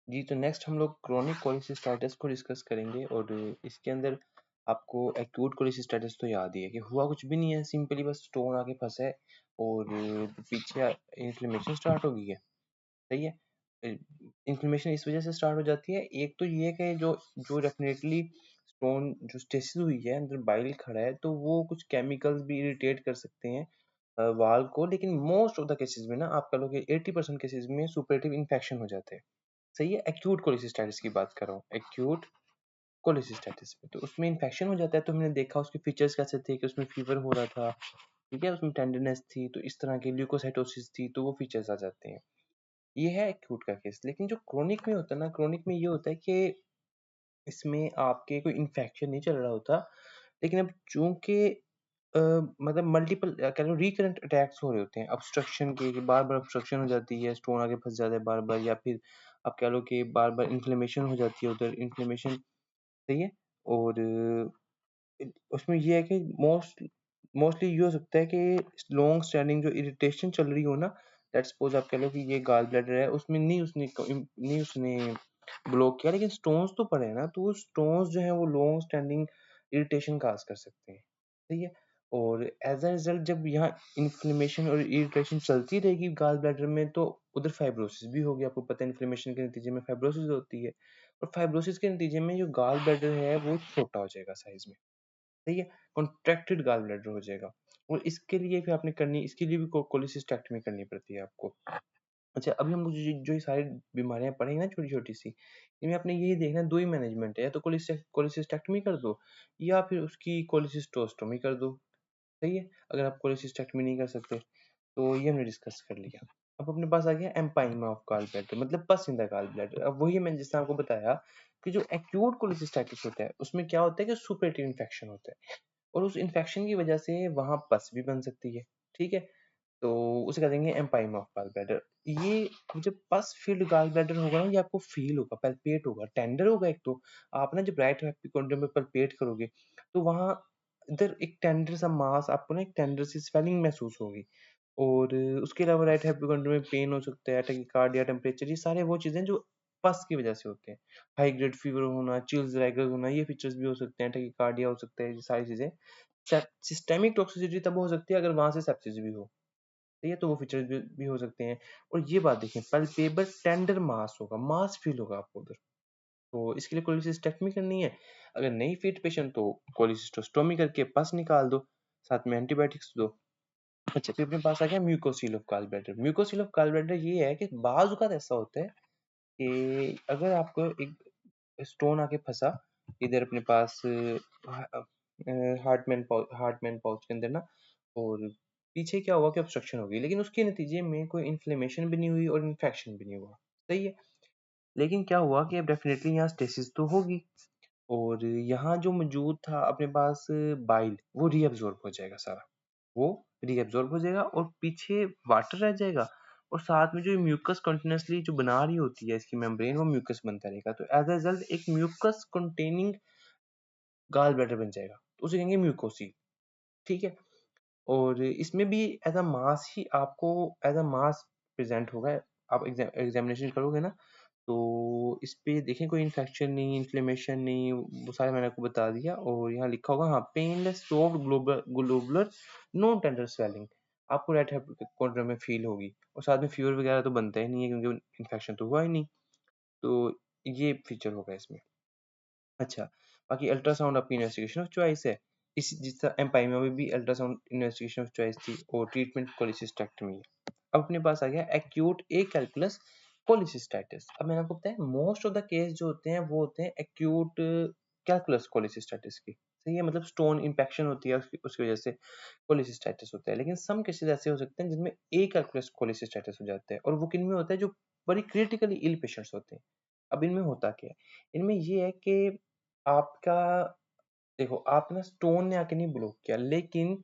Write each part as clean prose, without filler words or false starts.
जी, तो नेक्स्ट हम लोग क्रोनिक कोलिसिस्टाइटिस को डिस्कस करेंगे और इसके अंदर आपको एक्यूट कोलिसिस्टाइटिस तो याद ही है कि हुआ कुछ भी नहीं है, सिंपली बस स्टोन आके फँसा है और पीछे इन्फ्लेमेशन स्टार्ट हो गई है, सही है? इन्फ्लेमेशन इस वजह से स्टार्ट हो जाती है, एक तो ये है कि जो जो डेफ़िनेटली स्टोन जो स्टेसिस हुई है, अंदर बाइल खड़ा है, तो वो कुछ केमिकल्स भी इरिटेट कर सकते हैं वाल्व को, लेकिन मोस्ट ऑफ द केसेज़ में ना आप कह लो कि 80% केसेज़ में सुपरेटिव इन्फेक्शन हो जाते हैं। सही है, एक्यूट कोलिसिस्टाइटिस की बात कर रहा हूँ, एक्यूट कोलिसिस्टाइटिस में तो उसमें इन्फेक्शन हो जाता है। तो हमने देखा उसके फीचर्स कैसे थे कि उसमें फीवर हो रहा था, ठीक है, उसमें टेंडरनेस थी, तो इस तरह की ल्यूकोसाइटोसिस थी, तो वो फीचर्स आ जाते हैं। ये है एक्यूट का केस। लेकिन जो क्रोनिक में होता है ना, क्रोनिक में ये होता है कि इसमें आपके कोई इन्फेक्शन नहीं चल रहा होता, लेकिन अब चूंकि मतलब मल्टीपल कह लो रिकरेंट अटैक्स हो रहे होते हैं ऑब्स्ट्रक्शन के, कि बार बार ऑब्स्ट्रक्शन हो जाती है, स्टोन आगे फंस जाता है बार बार, या फिर आप कह लो कि बार बार इन्फ्लेमेशन हो जाती है, उधर इन्फ्लेमेशन, सही है। और उसमें ये है कि मोस्टली ये हो सकता है कि लॉन्ग स्टैंडिंग जो इरिटेशन चल रही हो ना, लेट्स सपोज आप कह लो कि ये गॉल ब्लैडर है, उसमें नहीं उसने ब्लॉक किया, लेकिन स्टोन्स तो पड़े हैं ना, तो वो स्टोन्स जो है वो लॉन्ग स्टैंडिंग इरिटेशन काज कर सकते हैं, सही है। और एज अ रिजल्ट जब यहाँ इन्फ्लेमेशन और इरिटेशन चलती रहेगी गॉल ब्लैडर में, तो उधर फाइब्रोसिस भी होगी। आपको पता है इन्फ्लेमेशन के नतीजे में फाइब्रोसिस होती है, और फाइब्रोसिस के नतीजे में जो गॉल ब्लैडर है वो छोटा हो जाएगा साइज में, सही है, कॉन्ट्रैक्टेड गॉल ब्लैडर हो जाएगा। और इसके लिए भी आपने करनी, इसके लिए भी कोलिसिस्टेक्टमी करनी पड़ती है आपको। अच्छा, अभी हम जो ये सारी बीमारियां पढ़ेंगे ना छोटी छोटी सी, इनमें आपने यही देखना है, दो ही मैनेजमेंट है, या तो कोलिसिस्टेक्टमी कर दो, या फिर उसकी कोलिसिस्टोस्टोमी कर दो, सही है। अगर आप कोलिसिस्टेक्टमी नहीं कर सकते, तो ये हमने डिस्कस कर लिया। अब अपने पास आ गया एम्पाइमा ऑफ गॉल ब्लैडर, मतलब पस इन द गॉल ब्लैडर। अब वही मैंने जैसे आपको बताया कि जो एक्यूट कोलिसिस्टाइटिस होता है उसमें क्या होता है कि सुपरेटिव इन्फेक्शन होता है, और उस इन्फेक्शन की वजह से वहां पस भी बन सकती है, ठीक है। तो उसे कह देंगे एम्पाइमा ऑफ गॉल ब्लैडर। ये जब पस फील्ड गॉल ब्लैडर होगा ना, ये आपको फील होगा, पैल्पेट होगा, टेंडर होगा। एक तो आप ना जब राइट एपिकोंड्रियम में पैल्पेट करोगे, तो वहां इधर एक टेंडर सा मास, आपको ना एक टेंडर सी स्वेलिंग महसूस होगी। और उसके अलावा राइट हेप्टिकोंड्रियम में पेन हो सकता है, टैकीकार्डिया, टेम्परेचर, ये सारे वो चीजें जो पस की वजह से होते हैं। हाई ग्रेड फीवर होना, चिल्स, रैगर्स होना, ये फीचर्स भी हो सकते हैं, टैकीकार्डिया हो सकता है, ये सारी चीजें। सिस्टेमिक टॉक्सिसिटी तब हो सकती है अगर वहां से सेप्सिस भी हो, ठीक है, तो वो फीचर्स भी हो सकते हैं। और ये बात देखें, पल्पेबल टेंडर मास होगा, मास फील होगा आपको उधर। तो इसके लिए कोलिसिस्टेक्टमी करनी है। अगर नहीं फिट पेशेंट, तो कोलिसिस्टोस्टोमी करके पस निकाल दो, साथ में एंटीबायोटिक्स दो। अच्छा, फिर अपने पास आ गया mucocele of gall bladder. Mucocele of gall bladder ये है कि बाज़ औक़ात ऐसा होता है कि अगर आपको एक स्टोन आके फँसा इधर अपने पास हार्टमैन पाउच के अंदर ना, और पीछे क्या हुआ कि ऑब्स्ट्रक्शन हो गई, लेकिन उसके नतीजे में कोई इन्फ्लेमेशन भी नहीं हुई और इन्फेक्शन भी नहीं हुआ, सही है। लेकिन क्या हुआ कि अब डेफिनेटली यहाँ स्टेसिस तो होगी, और यहाँ जो मौजूद था अपने पास बाइल, वो रीअब्ज़ॉर्ब हो जाएगा सारा, वो रीअब्ज़ॉर्ब हो जाएगा और पीछे वाटर रह जाएगा, और साथ में जो म्यूकस कंटीन्यूअसली जो बना रही होती है इसकी मेम्ब्रेन, वो म्यूकस बनता रहेगा। तो एज़ अ रिज़ल्ट एक म्यूकस कंटेनिंग गॉल ब्लैडर बन जाएगा, तो उसे कहेंगे म्यूकोसी, ठीक है। और इसमें भी एज़ अ मास ही आपको एज़ अ मास प्रेज़ेंट होगा। आप एग्ज़ामिनेशन करोगे ना, तो इस पे देखें कोई इन्फेक्शन नहीं, इन्फ्लेमेशन नहीं, वो सारा मैंने आपको बता दिया। और यहाँ लिखा होगा हाँ, painless soft globular no tender swelling, आपको राइट कॉर्नर में फील होगी। और साथ में फीवर वगैरह तो बनता ही नहीं है, क्योंकि इन्फेक्शन तो हुआ ही नहीं। तो ये फीचर होगा इसमें। अच्छा, बाकी अल्ट्रासाउंड आपकी इन्वेस्टिगेशन ऑफ चॉइस है। इस जिस तरह एम्पाइमा में भी अल्ट्रासाउंड इन्वेस्टिगेशन ऑफ चॉइस थी, और ट्रीटमेंट कोलिसिस्टेक्टमी है। अब अपने पास आ गया एक्यूट ए कैलकुलस कोलिसिस्टाइटिस। अब मैंने आपको बताया मोस्ट ऑफ द केस जो होते हैं वो होते हैं एक्यूट कैलकुलस कोलिसिस्टाइटिस की, सही है, मतलब स्टोन इन्फेक्शन होती है, उसकी वजह से कोलिसिस्टाइटिस होता है। लेकिन सम केसेस ऐसे हो सकते हैं जिनमें ए कैलकुलस कोलिसिस्टाइटिस हो जाता है, और वो किन में होता है, जो बड़ी क्रिटिकली इल पेशेंट्स होते हैं। अब इनमें होता क्या है, इनमें ये है कि आपका, देखो आप ना स्टोन ने आके नहीं ब्लॉक किया, लेकिन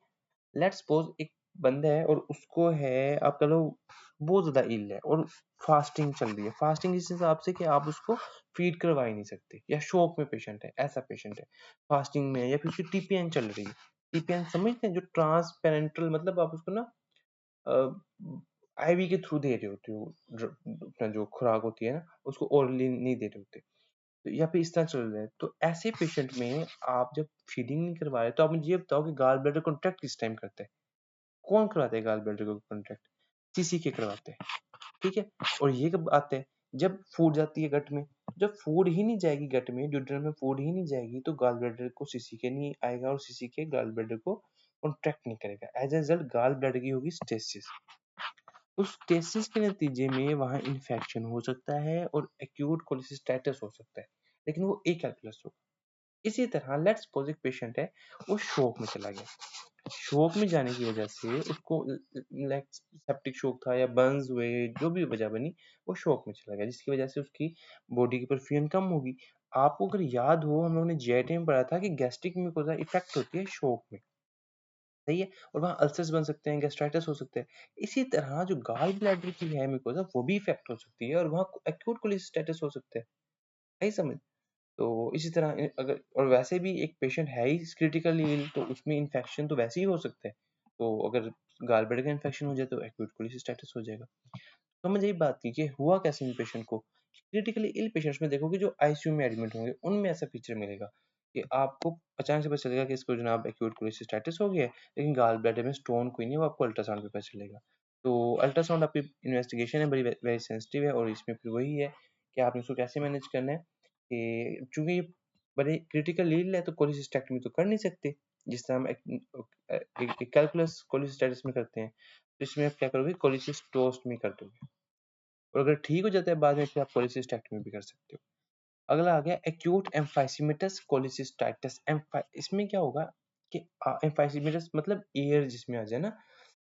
लेट्स सपोज एक बंदा है और उसको है, आप कह लो बहुत ज्यादा इल है और फास्टिंग चल रही है, फास्टिंग इस हिसाब से कि आप उसको फीड करवा ही नहीं सकते, या शॉक में पेशेंट है, ऐसा पेशेंट है फास्टिंग में, या फिर उसकी टीपीएन चल रही है। टीपीएन समझते हैं, जो ट्रांसपेरेंटल, मतलब आप उसको ना आईवी के थ्रू दे रहे होते हो, अपना जो खुराक होती है ना, उसको ओरली नहीं दे रहे होते, तो या फिर इस तरह चल रहा है। तो ऐसे पेशेंट में आप जब फीडिंग नहीं करवा रहे, तो आप मुझे ये बताओ कि गॉल ब्लैडर कॉन्ट्रैक्ट किस टाइम करता है? कौन करवाता है गॉल ब्लैडर को कॉन्ट्रैक्ट? सीसीके करवाते हैं, ठीक है? और ये कब आता है? जब फूड जाती है गट में। जब फूड ही नहीं जाएगी गट में, ड्यूडेनम में फूड ही नहीं जाएगी, तो गॉल ब्लैडर को सीसीके नहीं आएगा और सीसीके गॉल ब्लैडर को कॉन्ट्रैक्ट नहीं करेगा। As a result gall bladder की होगी स्टेसिस। उस स्टेसिस के नतीजे में वहाँ इन्फेक्शन हो सकता है और एक्यूट कोलिसिस्टाइटिस हो सकता है, लेकिन वो अकेल्कुलस होगा। इसी तरह लेट्स सपोज एक पेशेंट है, वो शॉक में चला गया। शॉक में जाने की वजह से उसको लाइक सेप्टिक शॉक था या बर्न्स हुए, जो भी वजह बनी, वो शॉक में चला गया, जिसकी वजह से उसकी बॉडी की परफ्यूजन कम होगी। आपको अगर याद हो, हम लोगों ने जीआईटी में पढ़ा था कि गैस्ट्रिक म्यूकोसा इफेक्ट होती है शॉक में, सही है? और वहाँ अल्सर्स बन सकते हैं, गैस्ट्राइटिस हो सकते हैं। इसी तरह जो गॉल ब्लैडर की है म्यूकोसा, वो भी इफेक्ट हो सकती है और वहाँ एक्यूट कोलिसिस्टाइटिस हो सकता है। सही समझ? तो इसी तरह अगर, और वैसे भी एक पेशेंट है ही क्रिटिकली इल, तो उसमें इन्फेक्शन तो वैसे ही हो सकता है। तो अगर गॉलब्लैडर का इन्फेक्शन हो जाए तो एक्यूट कोलिसिस्टाइटिस हो जाएगा। तो हमने यही बात की कि हुआ कैसे इन पेशेंट को। क्रिटिकली इल पेशेंट्स में देखोगे जो आईसीयू में एडमिट होंगे, उनमें ऐसा फीचर मिलेगा कि आपको अचानक से पता चलेगा कि इसको जनाब एक्यूट कोलिसिस्टाइटिस हो गया है, लेकिन गॉल ब्लैडर में स्टोन कोई नहीं है, वो आपको अल्ट्रासाउंड पे पता चलेगा। तो अल्ट्रासाउंड आपकी इन्वेस्टिगेशन है, बड़ी वेरी सेंसिटिव है, और इसमें फिर वही है कि आपने उसको कैसे मैनेज करना है कि चूंकि ये बड़े क्रिटिकल इल है, तो कोलिसिस्टेक्टमी तो कर नहीं सकते जिस तरह हम एक कैलकुलस कोलिसिस्टाइटिस में करते हैं। तो इसमें आप क्या करोगे, कोलिसिस्टोस्टमी कर दोगे, और अगर ठीक हो जाता है बाद में, फिर आप कोलिसिस्टेक्टमी भी कर सकते हो। अगला आ गया एक्यूट एम्फाइसीमेटस कोलिसिस्टाइटिस। इसमें क्या होगा कि एम्फाइसीमेटस मतलब एयर जिसमें आ जाए ना,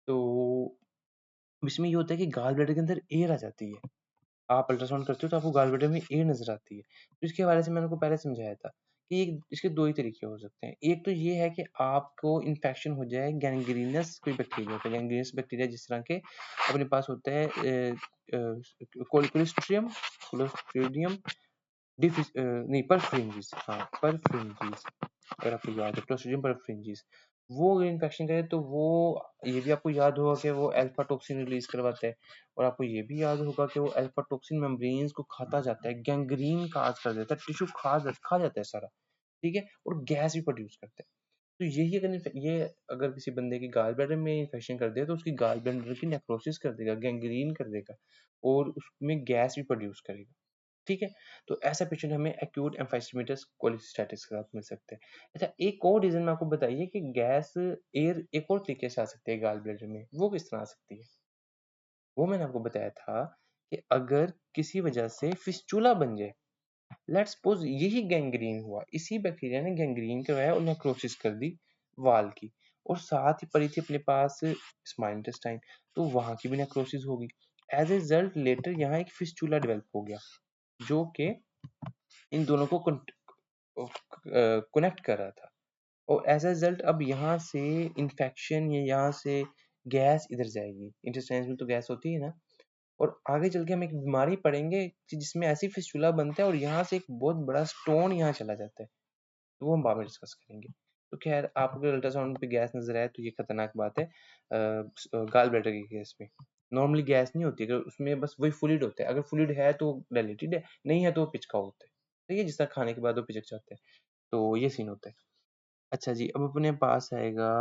तो इसमें ये होता है कि गॉल ब्लैडर के अंदर एयर आ जाती है। आप अल्ट्रासाउंड करते हो तो आपको गॉल ब्लैडर में एयर नजर आती है। तो इसके हवाले से मैंने आपको पहले समझाया था कि इसके दो ही तरीके हो सकते हैं। एक तो ये है कि आपको इन्फेक्शन हो जाए गैंग्रीनस कोई बैक्टीरिया का, गैंग्रीनस बैक्टीरिया जिस तरह के अपने पास होता है कोलिस्ट्रियम क्लोस्ट्रीडियम नहीं, परफ्रिंजिस, हाँ, परफ्रिंजिस, अगर आपको याद है, क्लोस्ट्रीडियम परफ्रिंजिस। वो अगर इन्फेक्शन करे तो वो, ये भी आपको याद होगा कि वो अल्फा टॉक्सिन रिलीज करवाता है, और आपको ये भी याद होगा कि वो अल्फा टॉक्सिन मेम्ब्रेन्स को खाता जाता है, गैंग्रीन काज कर देता है, टिश्यू खा जाता है सारा, ठीक है, और गैस भी प्रोड्यूस करता है। तो यही अगर ये अगर किसी बंदे की गाल ब्लैडर में इन्फेक्शन कर दे, तो उसकी गाल ब्लैडर की नेक्रोसिस कर देगा, गैंग्रीन कर देगा, और उसमें गैस भी प्रोड्यूस करेगा, ठीक है? तो ऐसा पेशेंट हमें एक्यूट एम्फाइसीमेटस कोलिसिस्टाइटिस के साथ मिल सकते हैं। अच्छा, एक और रीज़न में आपको बताइए कि गैस एयर एक और तरीके से आ सकती है गॉल ब्लैडर में, वो किस तरह आ सकती है? वो मैंने आपको बताया था कि अगर किसी वजह से फिस्टुला बन जाए, लेट्स सपोज यही गैंग्रीन हुआ, इसी बैक्टीरिया ने गैंग्रीन करवाया और नेक्रोसिस कर दी वाल की, और साथ ही पड़ी थी अपने पास स्मॉल इंटेस्टाइन, तो वहाँ की भी नेक्रोसिस होगी। एज ए रिजल्ट लेटर यहाँ एक फिस्टुला डेवलप हो गया, जो कि इन दोनों को कनेक्ट कर रहा था, और एज अ रिजल्ट अब यहाँ से इन्फेक्शन या यहाँ से गैस इधर जाएगी, इंटेस्टाइन्स में तो गैस होती है ना, और आगे चल के हम एक बीमारी पढ़ेंगे कि जिसमें ऐसी फिस्टुला बनता है और यहाँ से एक बहुत बड़ा स्टोन यहाँ चला जाता है, तो वो हम बाद में डिस्कस करेंगे। तो खैर, आपको अगर अल्ट्रासाउंड पे गैस नजर आए तो ये खतरनाक बात है। गाल ब्लैडर के केस में नॉर्मली गैस नहीं होती, अगर उसमें बस वही फ्लूइड होता है, अगर फ्लूइड है तो डायलेटेड है, नहीं है तो वो पिचका होता है, ठीक है, जिस तरह खाने के बाद वो पिचक जाता है, तो ये सीन होता है। अच्छा जी, अब अपने पास आएगा,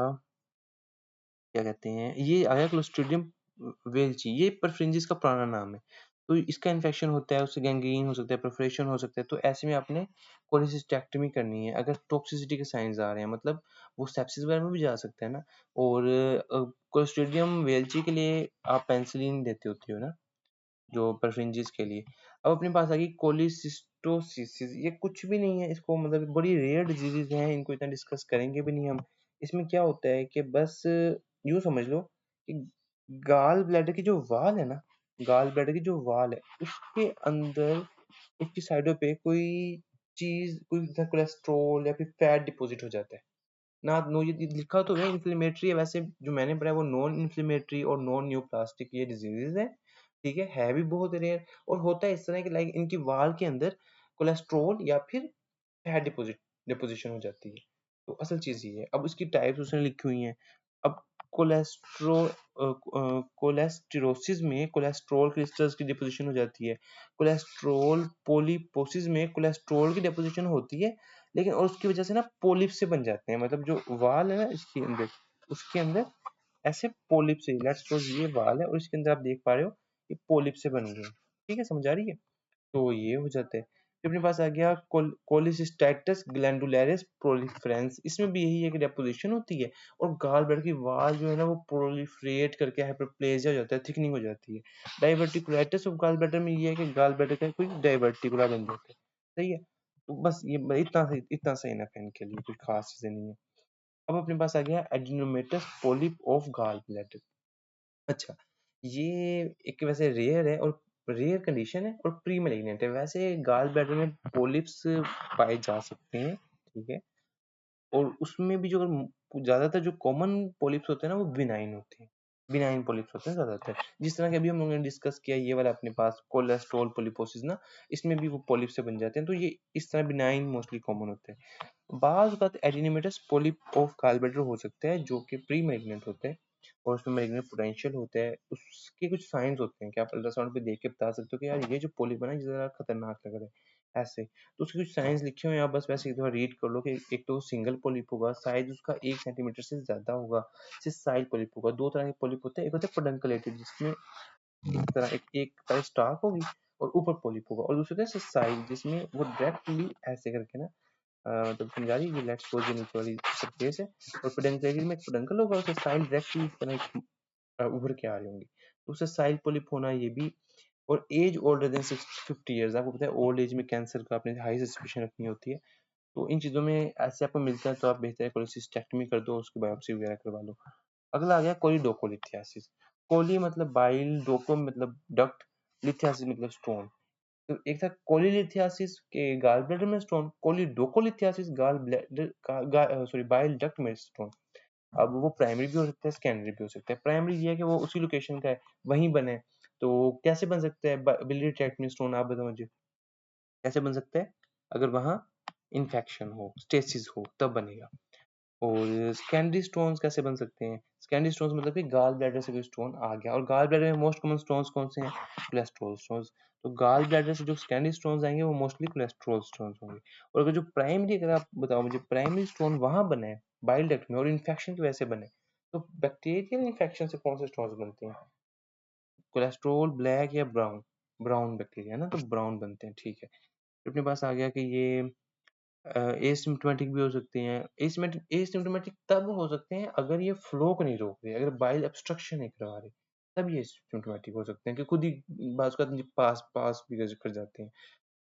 क्या कहते हैं, ये आया क्लोस्ट्रिडियम वेल्ची, ये परफ्रिंजिस का पुराना नाम है। तो इसका इन्फेक्शन होता है, उससे गैंग्रीन हो सकता है, परफोरेशन हो सकता है, तो ऐसे में आपने कोलिसिस्टेक्टमी करनी है अगर टॉक्सिसिटी के साइंस आ रहे हैं, मतलब वो सेप्सिस वगैरह में भी जा सकता है ना। और क्लोस्ट्रिडियम वेल्ची के लिए आप पेनिसिलिन देते होते हो ना, जो परफ्रिंजिस के लिए। अब अपने पास आ गई कोलिसिस्टोसिस, ये कुछ भी नहीं है, इसको मतलब बड़ी रेयर डिजीजेज हैं, इनको इतना डिस्कस करेंगे भी नहीं हम। इसमें क्या होता है कि बस यूँ समझ लो कि गाल ब्लैडर की जो वाल है ना, गाल ब्लैडर की जो वाल है, उसके अंदर उसकी साइडों पे कोई चीज़, कोई कोलेस्ट्रॉल या फिर फैट डिपॉजिट हो जाता है। ना, नो, ये लिखा तो है इन्फ्लेमेटरी है, वैसे जो मैंने पढ़ा है वो नॉन इन्फ्लेमेटरी और नॉन न्यूप्लास्टिक ये डिजीजेज है, ठीक है भी बहुत रेयर, और होता है इस तरह कि लाइक इनकी वाल के अंदर कोलेस्ट्रॉल या फिर फैट डिपोजिशन हो जाती है। तो असल चीज ये है। अब इसकी टाइप्स उसने लिखी हुई हैं। अब कोलेस्टेरोसिस में कोलेस्ट्रॉल क्रिस्टल्स की डिपोजिशन हो जाती है। कोलेस्ट्रॉल पोलिपोसिस में कोलेस्ट्रॉल की डिपोजिशन होती है, लेकिन और उसकी वजह से ना पोलिप से बन जाते हैं, मतलब जो वाल है ना इसके अंदर, उसके अंदर ऐसे पोलिप से, लेट्स सपोज ये वाल है और इसके अंदर आप देख पा रहे हो ये पोलिप से बन गए हैं। ठीक है, समझ आ रही है? तो ये हो जाता है। फिर अपने पास आ गया कोलिसिस्टेटस ग्लैंडुलरिस प्रोलिफेरेंस, इसमें भी यही है कि डेपोजिशन होती है और गाल ब्लैडर की वाल जो है ना वो प्रोलिफरेट करके हाइपरप्लेजिया हो जाता है, थिकनिंग हो जाती है। डाइवर्टिकुलाइटिस ऑफ गाल ब्लैडर में ये है कि गाल ब्लैडर का कोई डाइवर्टिकुला बन जाता है। सही है, तो बस ये इतना सही ना पेन के लिए कोई खास चीजें नहीं है। अब अपने पास आ गया एडिनोमेटस पॉलिप ऑफ गाल ब्लैडर। अच्छा, ये एक वैसे रेयर है और रेयर कंडीशन है और प्री मैलिग्नेंट है। वैसे गाल ब्लैडर में पॉलिप्स पाए जा सकते हैं, ठीक है, और उसमें भी जो ज्यादातर जो कॉमन पॉलिप्स होते हैं ना वो बिनाइन होते हैं, बिनाइन पॉलिप्स होते हैं ज्यादातर। जिस तरह के अभी हम लोगों ने डिस्कस किया ये वाला अपने पास कोलेस्ट्रॉल पॉलिपोसिस ना, इसमें भी वो पॉलिप से बन जाते हैं, तो ये इस तरह बिनाइन मोस्टली कॉमन होते हैं। बाज का एडिनिमेटस पॉलिप ऑफ गाल ब्लैडर हो सकता है जो कि प्री मैलिग्नेंट होते हैं और उसमें मैलिग्नेंट पोटेंशियल होता है। उसके कुछ साइंस होते हैं कि आप अल्ट्रासाउंड पे देख के बता सकते हो कि यार ये जो पॉलिप है ना ये जरा खतरनाक लग रहा है ऐसे। तो उसके कुछ साइंस लिखे हुए हैं, आप बस वैसे एक बार रीड कर लो कि एक तो सिंगल पॉलिप होगा, साइज उसका 1 सेंटीमीटर से ज्यादा होगा, सिस्टाइल पॉलिप होगा। दो तरह के पॉलिप होते हैं, एक होता है पेडंकुलेटेड जिसमें एक तरह एक तरह स्टार्क होगी और ऊपर पॉलिप होगा, और दूसरे होता है सिस्टाइल जिसमें वो डायरेक्टली ऐसे करके ना मतलब समझा रही है, लेट्स सपोज ये नीचे वाली सरफेस है और पेडंकुलेटेड में एक पेडंकल होगा और सिस्टाइल डायरेक्टली इस तरह उभर के आ रही होंगी। तो उससे साइल पॉलिप होना ये भी, और एज ओल्डर देन 50 ईयर्स। आपको पता है ओल्ड एज में कैंसर का अपने हाई सस्पेशन रखनी होती है, तो इन चीजों में ऐसे आपको मिलता है तो आप बेहतर है कोलेसिस्टेक्टमी कर दो, उसकी बायोप्सी वगैरह करवा लो। अगला आ गया कोलिडोकोलिथियासिस। कोली मतलब बाइल, डोको मतलब डक्ट, लिथियासिस मतलब स्टोन। तो एक था कोलिलिथियासिस के गाल ब्लैडर में stone, choledocholithiasis gall bladder sorry bile duct में स्टोन। अब वो प्राइमरी भी हो सकता है, सेकेंडरी भी हो सकता है। प्राइमरी ये है कि वो उसी लोकेशन का है, वहीं बने। तो कैसे बन सकता है बिलियरी ट्रैक्ट में स्टोन, आप बताओ मुझे कैसे बन सकता है? अगर वहां इन्फेक्शन हो, स्टेसिस हो, तब बनेगा। और सेकेंडरी स्टोन्स कैसे बन सकते हैं? सेकेंडरी स्टोन्स मतलब कि गाल ब्लैडर से कोई स्टोन आ गया, और गाल ब्लैडर में मोस्ट कॉमन स्टोन्स कौन से हैं? Cholesterol stones. तो गाल ब्लैडर से जो सेकेंडरी स्टोन्स आएंगे वो मोस्टली कोलेस्ट्रॉल स्टोन्स होंगे। और अगर जो प्राइमरी, अगर आप बताओ मुझे प्राइमरी स्टोन वहां बने हैं बाइल डक्ट में और इन्फेक्शन की वजह से बने, तो बैक्टीरियल इन्फेक्शन से कौन से स्टोन्स बनते हैं? कोलेस्ट्रॉल ब्लैक या ब्राउन? ब्राउन बैक्टीरिया ना, तो ब्राउन बनते हैं, ठीक है। फिर अपने पास आ गया कि ये एसिम्प्टोमेटिक भी हो सकते हैं। एसिम्प्टोमेटिक तब हो सकते हैं अगर ये फ्लो को नहीं रोक रहे, अगर बाइल ऑब्स्ट्रक्शन नहीं करवा रहे, तब ये एसिम्प्टोमेटिक हो सकते हैं कि खुद ही बाज़ औक़ात पास पास भी कर जाते हैं।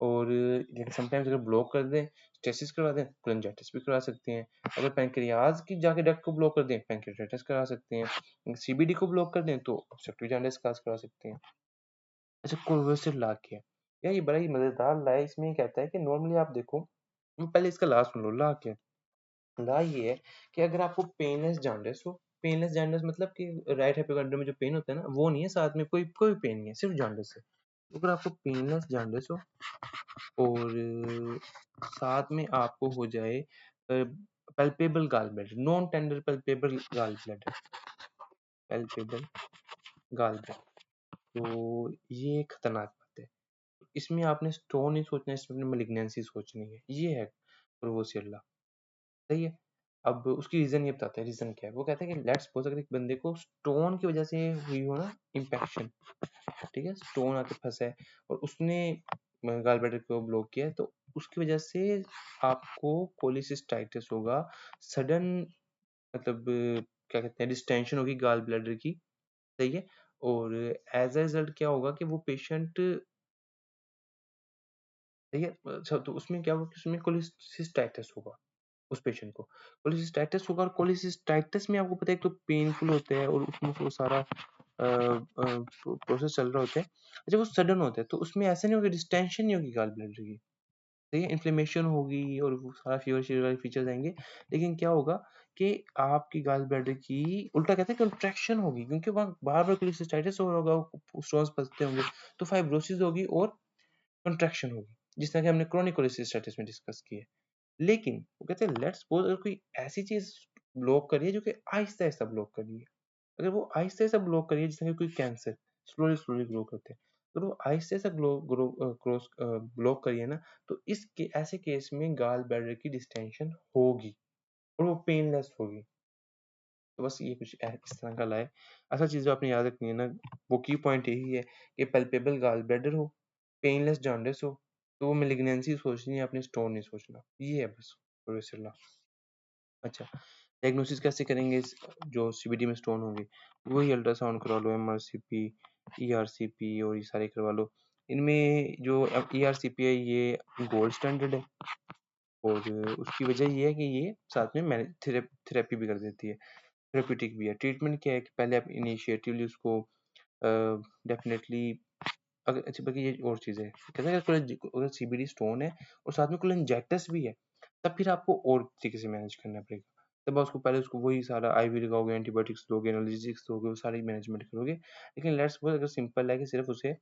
और लेकिन समटाइम्स अगर ब्लॉक कर दें, स्टेसिस करवा दें, कोलेंजाइटिस भी करा सकते हैं। अगर पैंक्रियाज की जाके डक्ट को ब्लॉक कर दें, पैंक्रियाटाइटिस करा सकते हैं। सीबीडी को ब्लॉक कर दें तो ऑब्स्ट्रक्टिव जॉन्डिस काज करा सकते हैं। अच्छा, कोर्वेसिव ला क्या है? यार ये बड़ा ही मजेदार ला है। इसमें ये कहता है कि नॉर्मली आप देखो, पहले इसका ला सुन लो। ला क्या है? ला ये है कि अगर आपको पेनलेस जॉन्डिस हो, पेनलेस जॉन्डिस मतलब कि राइट हेमिपेगमेंटल में जो पेन होता है ना वो नहीं है, साथ में कोई कोई पेन नहीं है, सिर्फ जॉन्डिस है। तो अगर आपको पेनलेस जॉन्डिस हो और साथ में आपको हो जाए palpebral gall bladder, non tender palpebral gall bladder, palpebral gall bladder, तो ये खतरनाक बात है। इसमें आपने स्टोन नहीं सोचना है, इसमें अपनी मेलिग्नेंसी सोचनी है। ये है प्रोवोसियल्ला, सही है। अब उसकी रीजन ये बताता है, रीजन क्या है। वो कहता है कि लेट्स सपोज अगर एक बंदे को स्टोन की वजह से हुई हो ना इन्फेक्शन, ठीक है, स्टोन आके फंसा है और उसने गाल ब्लैडर को ब्लॉक किया है, तो उसकी वजह से आपको कोलिसिस्टाइटिस होगा, सडन, मतलब क्या कहते हैं, डिस्टेंशन होगी गाल ब्लैडर की, सही है। और एज अ रिजल्ट क्या होगा कि वो पेशेंट, सही है। अच्छा, तो उसमें क्या होगा कि उसमें कोलिसिस्टाइटिस होगा उस पेशेंट को, कोलिसिस्टाइटिस होगा। और कोलिसिस्टाइटिस में आपको पता है एक तो पेनफुल होता है और उसमें वो सारा प्रोसेस चल रहा होता है। अच्छा, वो सडन होता है तो उसमें ऐसा नहीं होगा, डिस्टेंशन नहीं होगी गाल ब्लैडर की, सही है। इन्फ्लेमेशन होगी और वो सारा फीवर शीवर वाले फीचर्स आएंगे, लेकिन क्या होगा कि आपकी गाल ब्लैडर की उल्टा कहते हैं कंट्रैक्शन होगी, क्योंकि वहाँ बार बार कोलिसिस्टाइटिस हो रहा होगा, स्टोन्स फंसते होंगे, तो फाइब्रोसिस होगी और कंट्रैक्शन होगी, जिस तरह कि हमने क्रोनिक कोलिसिस्टाइटिस में डिस्कस किया है। लेकिन वो कहते हैं लेट्स सपोज अगर कोई ऐसी चीज ब्लॉक करिए जो कि आहिस्ता आहिस्ता ब्लॉक करिए, अगर वो आहिस्ते से ब्लॉक करिए, जैसे कि कोई कैंसर स्लोली स्लोली ग्रो करते हैं, अगर वो आहिस्ते से ब्लॉक करिए ना, तो ऐसे केस में गाल ब्लैडर की डिस्टेंशन होगी और वो पेनलेस होगी। तो बस ये कुछ इस तरह का लाए। असल चीज़ जो आपने याद रखनी है ना, वो की पॉइंट यही है कि पल्पेबल गाल ब्लैडर हो, पेनलेस जॉन्डिस हो, तो वो मेलिग्नेंसी सोचनी है, आपने स्टोन नहीं सोचना। ये है बस प्रोफेसर ला। अच्छा, डायग्नोसिस कैसे करेंगे जो सीबीडी में स्टोन होंगे? वही अल्ट्रासाउंड करवा लो, एमआरसीपी, ईआरसीपी और ये सारे करवा लो। इनमें जो ईआरसीपी है ये गोल्ड स्टैंडर्ड है और उसकी वजह ये है कि ये साथ में थेरेपी भी कर देती है, थेरेप्यूटिक भी है। ट्रीटमेंट क्या है कि पहले आप इनिशिएटिवली उसको डेफिनेटली अगर अच्छा बाकी ये और चीज़ है, कहते हैं अगर सीबीडी स्टोन है और साथ में कोलेंजाइटिस भी है, तब फिर आपको और तरीके से मैनेज करना पड़ेगा। तब आप उसको पहले उसको वही सारा आईवी लगाओगे, एंटीबायोटिक्स दोगे, एनाल्जेसिक्स दोगे, वो सारी मैनेजमेंट करोगे। लेकिन लेट्स सपोज़ अगर सिंपल है कि सिर्फ़ उसे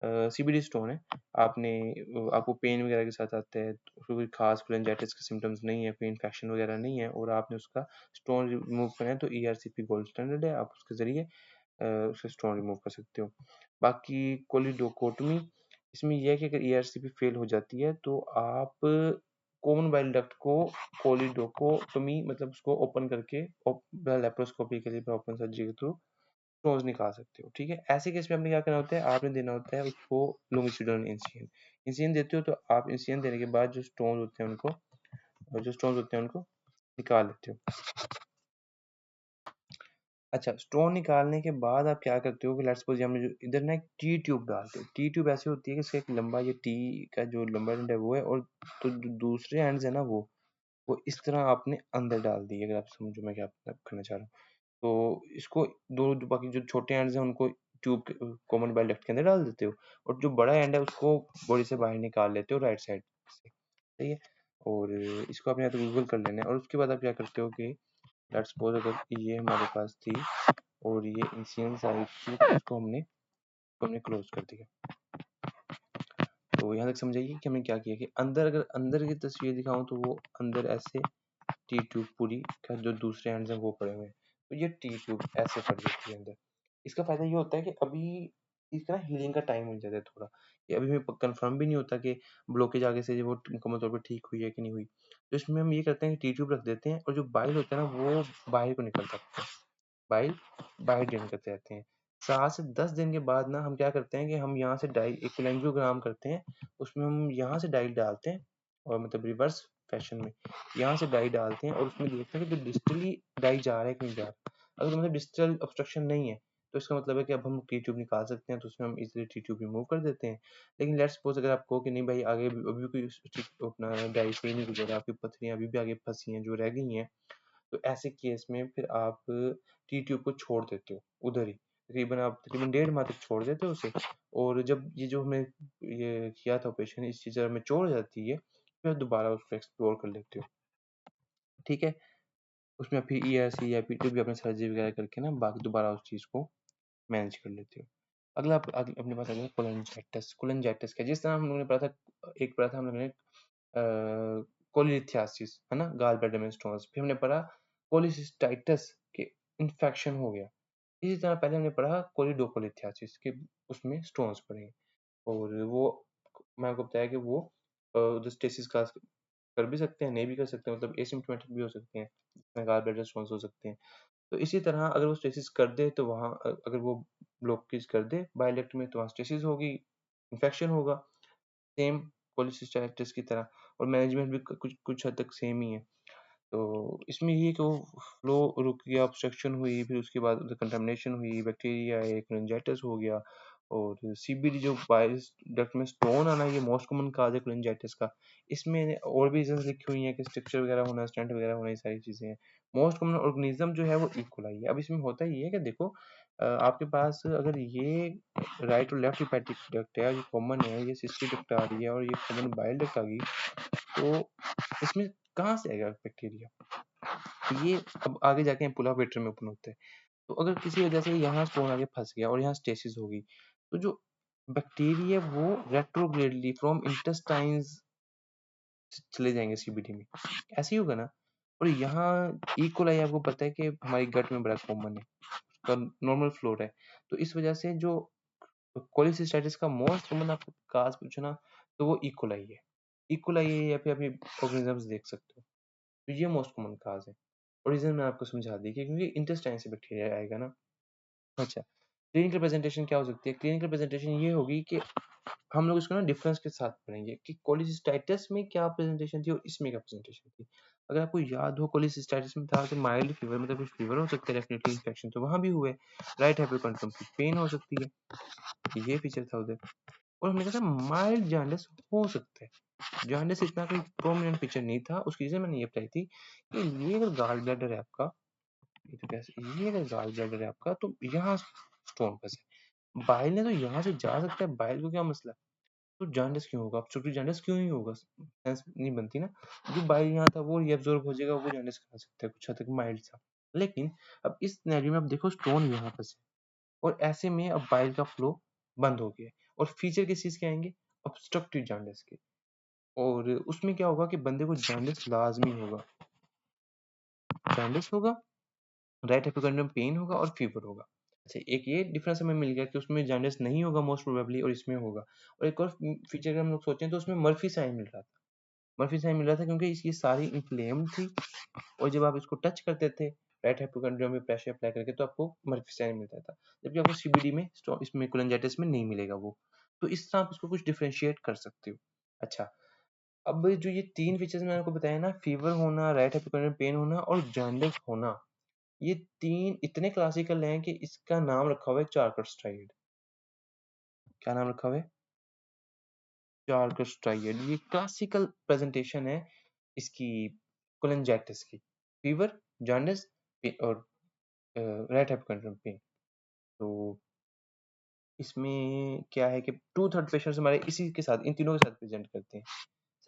सीबीडी स्टोन है, आपको पेन वगैरह के साथ आता है, तो उसको कोई ख़ास कोलेंजाइटिस के सिम्पटम्स नहीं है, कोई इन्फेक्शन वगैरह नहीं है और आपने उसका स्टोन रिमूव करना है, तो ईआरसीपी गोल्ड स्टैंडर्ड है, आप उसके ज़रिए उससे स्टोन रिमूव कर सकते हो। बाकी कोलिडोकोटमी, इसमें ये है कि अगर ईआरसीपी फेल हो जाती है तो आप कॉमन बाइल डक्ट को कोलिडोकोटमी मतलब उसको ओपन करके लेप्रोस्कोपी के लिए ओपन सर्जरी के थ्रू स्टोन्स निकाल सकते हो, ठीक है? ऐसे केस में आपने क्या करना होता है, आपने देना होता है उसको लॉन्गिट्यूडिनल इंसिजन। इंसिजन देते हो तो आप इंसिजन देने के बाद जो स्टोन्स होते हैं उनको निकाल लेते हो। अच्छा, स्टोन निकालने के बाद आप क्या करते हो कि लेट्स सपोज़ हमने जो इधर ना एक टी ट्यूब डालते हो। टी ट्यूब ऐसी होती है कि इसका एक लंबा ये टी का जो लंबा एंड है वो है और तो जो दूसरे एंड्स है ना वो इस तरह आपने अंदर डाल दी है, अगर आप समझो मैं क्या करना चाह रहा हूँ। तो इसको दो जो बाकी जो छोटे एंड्स हैं उनको ट्यूब के कॉमन बाइल डक्ट के अंदर डाल देते हो और जो बड़ा एंड है उसको बॉडी से बाहर निकाल लेते हो राइट साइड से, सही है? और इसको आपने या तो गूगल कर लेना है और उसके बाद आप क्या करते हो कि लेट्स सपोज़ अगर ये हमारे पास थी और ये इंसिडेंस आई थी तो हमने क्लोज कर दिया। तो यहाँ तक समझाइए कि हमने क्या किया कि अगर अंदर की तस्वीर दिखाऊं तो वो अंदर ऐसे टी ट्यूब पूरी का जो दूसरे एंड है वो पड़े हुए हैं, तो ये टी ट्यूब ऐसे पड़ जाती है अंदर। इसका फायदा ये होता है कि अभी इसका हीलिंग का टाइम हो जाता है थोड़ा, ये अभी में कंफर्म भी नहीं होता कि ब्लॉकेज आगे से वो मुकम्मल तौर पर ठीक हुई है कि नहीं हुई। तो इसमें हम ये करते हैं कि टी ट्यूब रख देते हैं और जो बाइल होता है ना वो बाहर को निकल सकता है, बाइल बाहर ड्रेन करते रहते हैं। 7 से 10 दिन के बाद ना हम क्या करते हैं कि हम यहाँ से डाई एक कोलेंजियोग्राम करते हैं, उसमें हम यहाँ से डाई डालते हैं और मतलब रिवर्स फैशन में यहाँ से डाई डालते हैं और उसमें देखते हैं कि जो डिस्टली डाई जा रहा है कि नहीं जा रहा। अगर मतलब डिस्टल ऑब्स्ट्रक्शन नहीं है, तो इसका मतलब है कि अब हम टी ट्यूब निकाल सकते हैं, तो उसमें हम इज़िली टी ट्यूब रिमूव कर देते हैं। लेकिन लेट्स सपोज़ अगर आप कहो कि नहीं भाई आगे अभी भी कोई अपना डाई सही नहीं गुजरा, आपकी पथरियाँ अभी भी आगे फँसी हैं, जो रह गई हैं, तो ऐसे केस में फिर आप टी ट्यूब को छोड़ देते हो उधर ही, तकरीबन 1.5 माह तक छोड़ देते हो उसे और जब ये जो हमने ये किया था ऑपरेशन इस चीज़ में चोट जाती है, फिर दोबारा उसको एक्सप्लोर कर लेते हो, ठीक है? उसमें फिर ईआरसी या पीटी भी अपने सर्जरी वगैरह करके ना बाकी दोबारा उस चीज़ को मैनेज कर लेते हो। अगला अपने पास आ गया कोलेंजाइटिस। कोलेंजाइटिस क्या, जिस तरह हम लोगों ने पढ़ा था, एक पढ़ा था हम लोगों ने कोलिथियासिस, है ना? गाल ब्लैडर में स्टोन्स। फिर हमने पढ़ा कोलिसिस्टाइटिस कि इन्फेक्शन हो गया। इसी तरह पहले हमने पढ़ा कोलिडोकोलिथियासिस कि उसमें स्टोन्स पड़े और वो मैं आपको बताया कि वो जो स्टेसिस का कर भी सकते हैं, नहीं भी कर सकते, मतलब एसिम्प्टोमेटिक भी हो सकते हैं, जिसमें गाल ब्लैडर स्टोन्स हो सकते हैं। तो इसी तरह अगर वो स्टेसिस कर दे तो वहाँ अगर वो ब्लॉकेज कर दे बाइल डक्ट में तो वहाँ स्टेसिस होगी, इन्फेक्शन होगा। सेम कोलिसिस्टाइटिस की तरह और मैनेजमेंट भी कुछ कुछ हद तक सेम ही है। तो इसमें ये है कि वो फ्लो रुक गया, ऑब्स्ट्रक्शन हुई, फिर उसके बाद उधर कंटामिनेशन हुई, बैक्टीरिया आए, कोलिंजाइटिस हो गया और सीबीडी जो बाइल्स डक्ट में स्टोन आना ये मोस्ट कॉमन काज है कोलिंजाइटिस का। इसमें और भी रीजंस लिखी हुई हैं कि स्ट्रक्चर वगैरह होना, स्टेंट वगैरह होना, ये सारी चीज़ें हैं। मोस्ट कॉमन ऑर्गेनिज्म जो है वो ई कोलाई है। अब इसमें होता ये है कि देखो आपके पास अगर ये राइट और लेफ्ट हेपेटिक डक्ट है, ये कॉमन है, ये सिस्टिक डक्ट आ रही है और ये कॉमन बाइल डक्ट आ गई, तो इसमें कहाँ से आएगा बैक्टीरिया? ये अब आगे जाके पुल ऑफ में ओपन होता है। तो अगर किसी वजह से यहाँ स्टोन आके फँस गया और यहाँ स्टेसिस हो गई, तो जो बैक्टीरिया वो रेट्रोग्रेडली फ्रॉम इंटेस्टाइन्स चले जाएँगे सीबीडी में। ऐसे ही होगा ना? और यहाँ ई. कोलाई आपको पता है कि हमारी गट में बड़ा कॉमन है। का नॉर्मल फ्लोर है। तो इस वजह से जो कोलिसिस्टाइटिस का मोस्ट कॉमन आपको काज पूछना तो वो इकोलाई है। इकोलाई है या फिर अपनी ऑर्गेनिजम्स देख सकते हो। तो ये मोस्ट कॉमन काज है और रीजन मैंने आपको समझा दी कि क्योंकि इंटेस्टाइन से बैक्टीरिया आएगा ना। अच्छा, क्लिनिकल प्रेजेंटेशन क्या हो सकती है? क्लिनिकल प्रेजेंटेशन ये होगी कि हम लोग इसको ना डिफरेंस के साथ पढ़ेंगे कि कोलिसिस्टाइटिस में क्या प्रेजेंटेशन थी और इसमें क्या प्रेजेंटेशन थी। अगर आपको याद हो कोलिसिस्टाइटिस में था तो माइल्ड फीवर मतलब कुछ फीवर हो सकता है, डेफिनेटली इन्फेक्शन तो वहाँ भी हुए, राइट हाइपोकंट्रम की पेन हो सकती है, ये फीचर था उधर। और हमने कहा था माइल्ड जॉन्डिस हो सकता है। जॉन्डिस इतना कोई प्रोमिनेंट फीचर नहीं था। उसकी रीजन मैंने ये बताई थी कि ये अगर गॉल ब्लैडर है आपका, ये तो कैसे, ये अगर गॉल ब्लैडर है आपका तो यहाँ स्टोन फंसे, बाइल ने तो यहाँ से जा सकता है, बाइल को क्या मसला है? तो जॉन्डिस क्यों होगा? ऑब्स्ट्रक्टिव जॉन्डिस क्यों ही होगा? सेंस नहीं बनती ना। जो बाइल यहाँ था वो रीअब्सॉर्ब हो जाएगा, वो जॉन्डिस करा सकता है कुछ हद तक माइल्ड सा। लेकिन अब इस सिनेरियो में आप देखो स्टोन यहाँ फंसे और ऐसे में अब बाइल का फ्लो बंद हो गया है और फीचर किस चीज के आएंगे? ऑब्स्ट्रक्टिव जॉन्डिस के। और उसमें क्या होगा कि बंदे को जॉन्डिस लाजमी होगा, जॉन्डिस होगा, राइट हाइपोकॉन्ड्रियम पेन होगा और फीवर होगा। अच्छा, एक ये डिफरेंस हमें मिल गया कि उसमें जॉन्डिस नहीं होगा मोस्ट प्रोबेबली और इसमें होगा। और एक और फीचर अगर हम लोग सोचें तो उसमें मर्फी साइन मिल रहा था। मर्फी साइन मिल रहा था क्योंकि इसकी सारी इन्फ्लेम्ड थी और जब आप इसको टच करते थे राइट हाइपोकॉन्ड्रियम में प्रेशर अप्लाई करके तो आपको मर्फी साइन मिलता था, जबकि आपको सीबीडी में इसमें कोलिंजाइटिस में नहीं मिलेगा वो। तो इस तरह आप इसको कुछ डिफरेंशिएट कर सकते हो। अच्छा, अब जो ये 3 फीचर्स मैंने आपको बताया ना, फीवर होना, राइट हाइपोकॉन्ड्रियल पेन होना और जॉन्डिस होना, ये 3 इतने क्लासिकल हैं कि इसका नाम रखा हुआ है चार्कर्स स्ट्राइड। क्या नाम रखा हुआ है? चार्कर्स स्ट्राइड। ये क्लासिकल प्रेजेंटेशन है इसकी कोलिंजाइटिस की। फीवर, जॉन्डिस और राइट हाइपोकॉन्ड्रियल पेन। तो इसमें क्या है कि 2/3 पेशेंट्स हमारे इसी के साथ, इन तीनों के साथ प्रेजेंट करते हैं।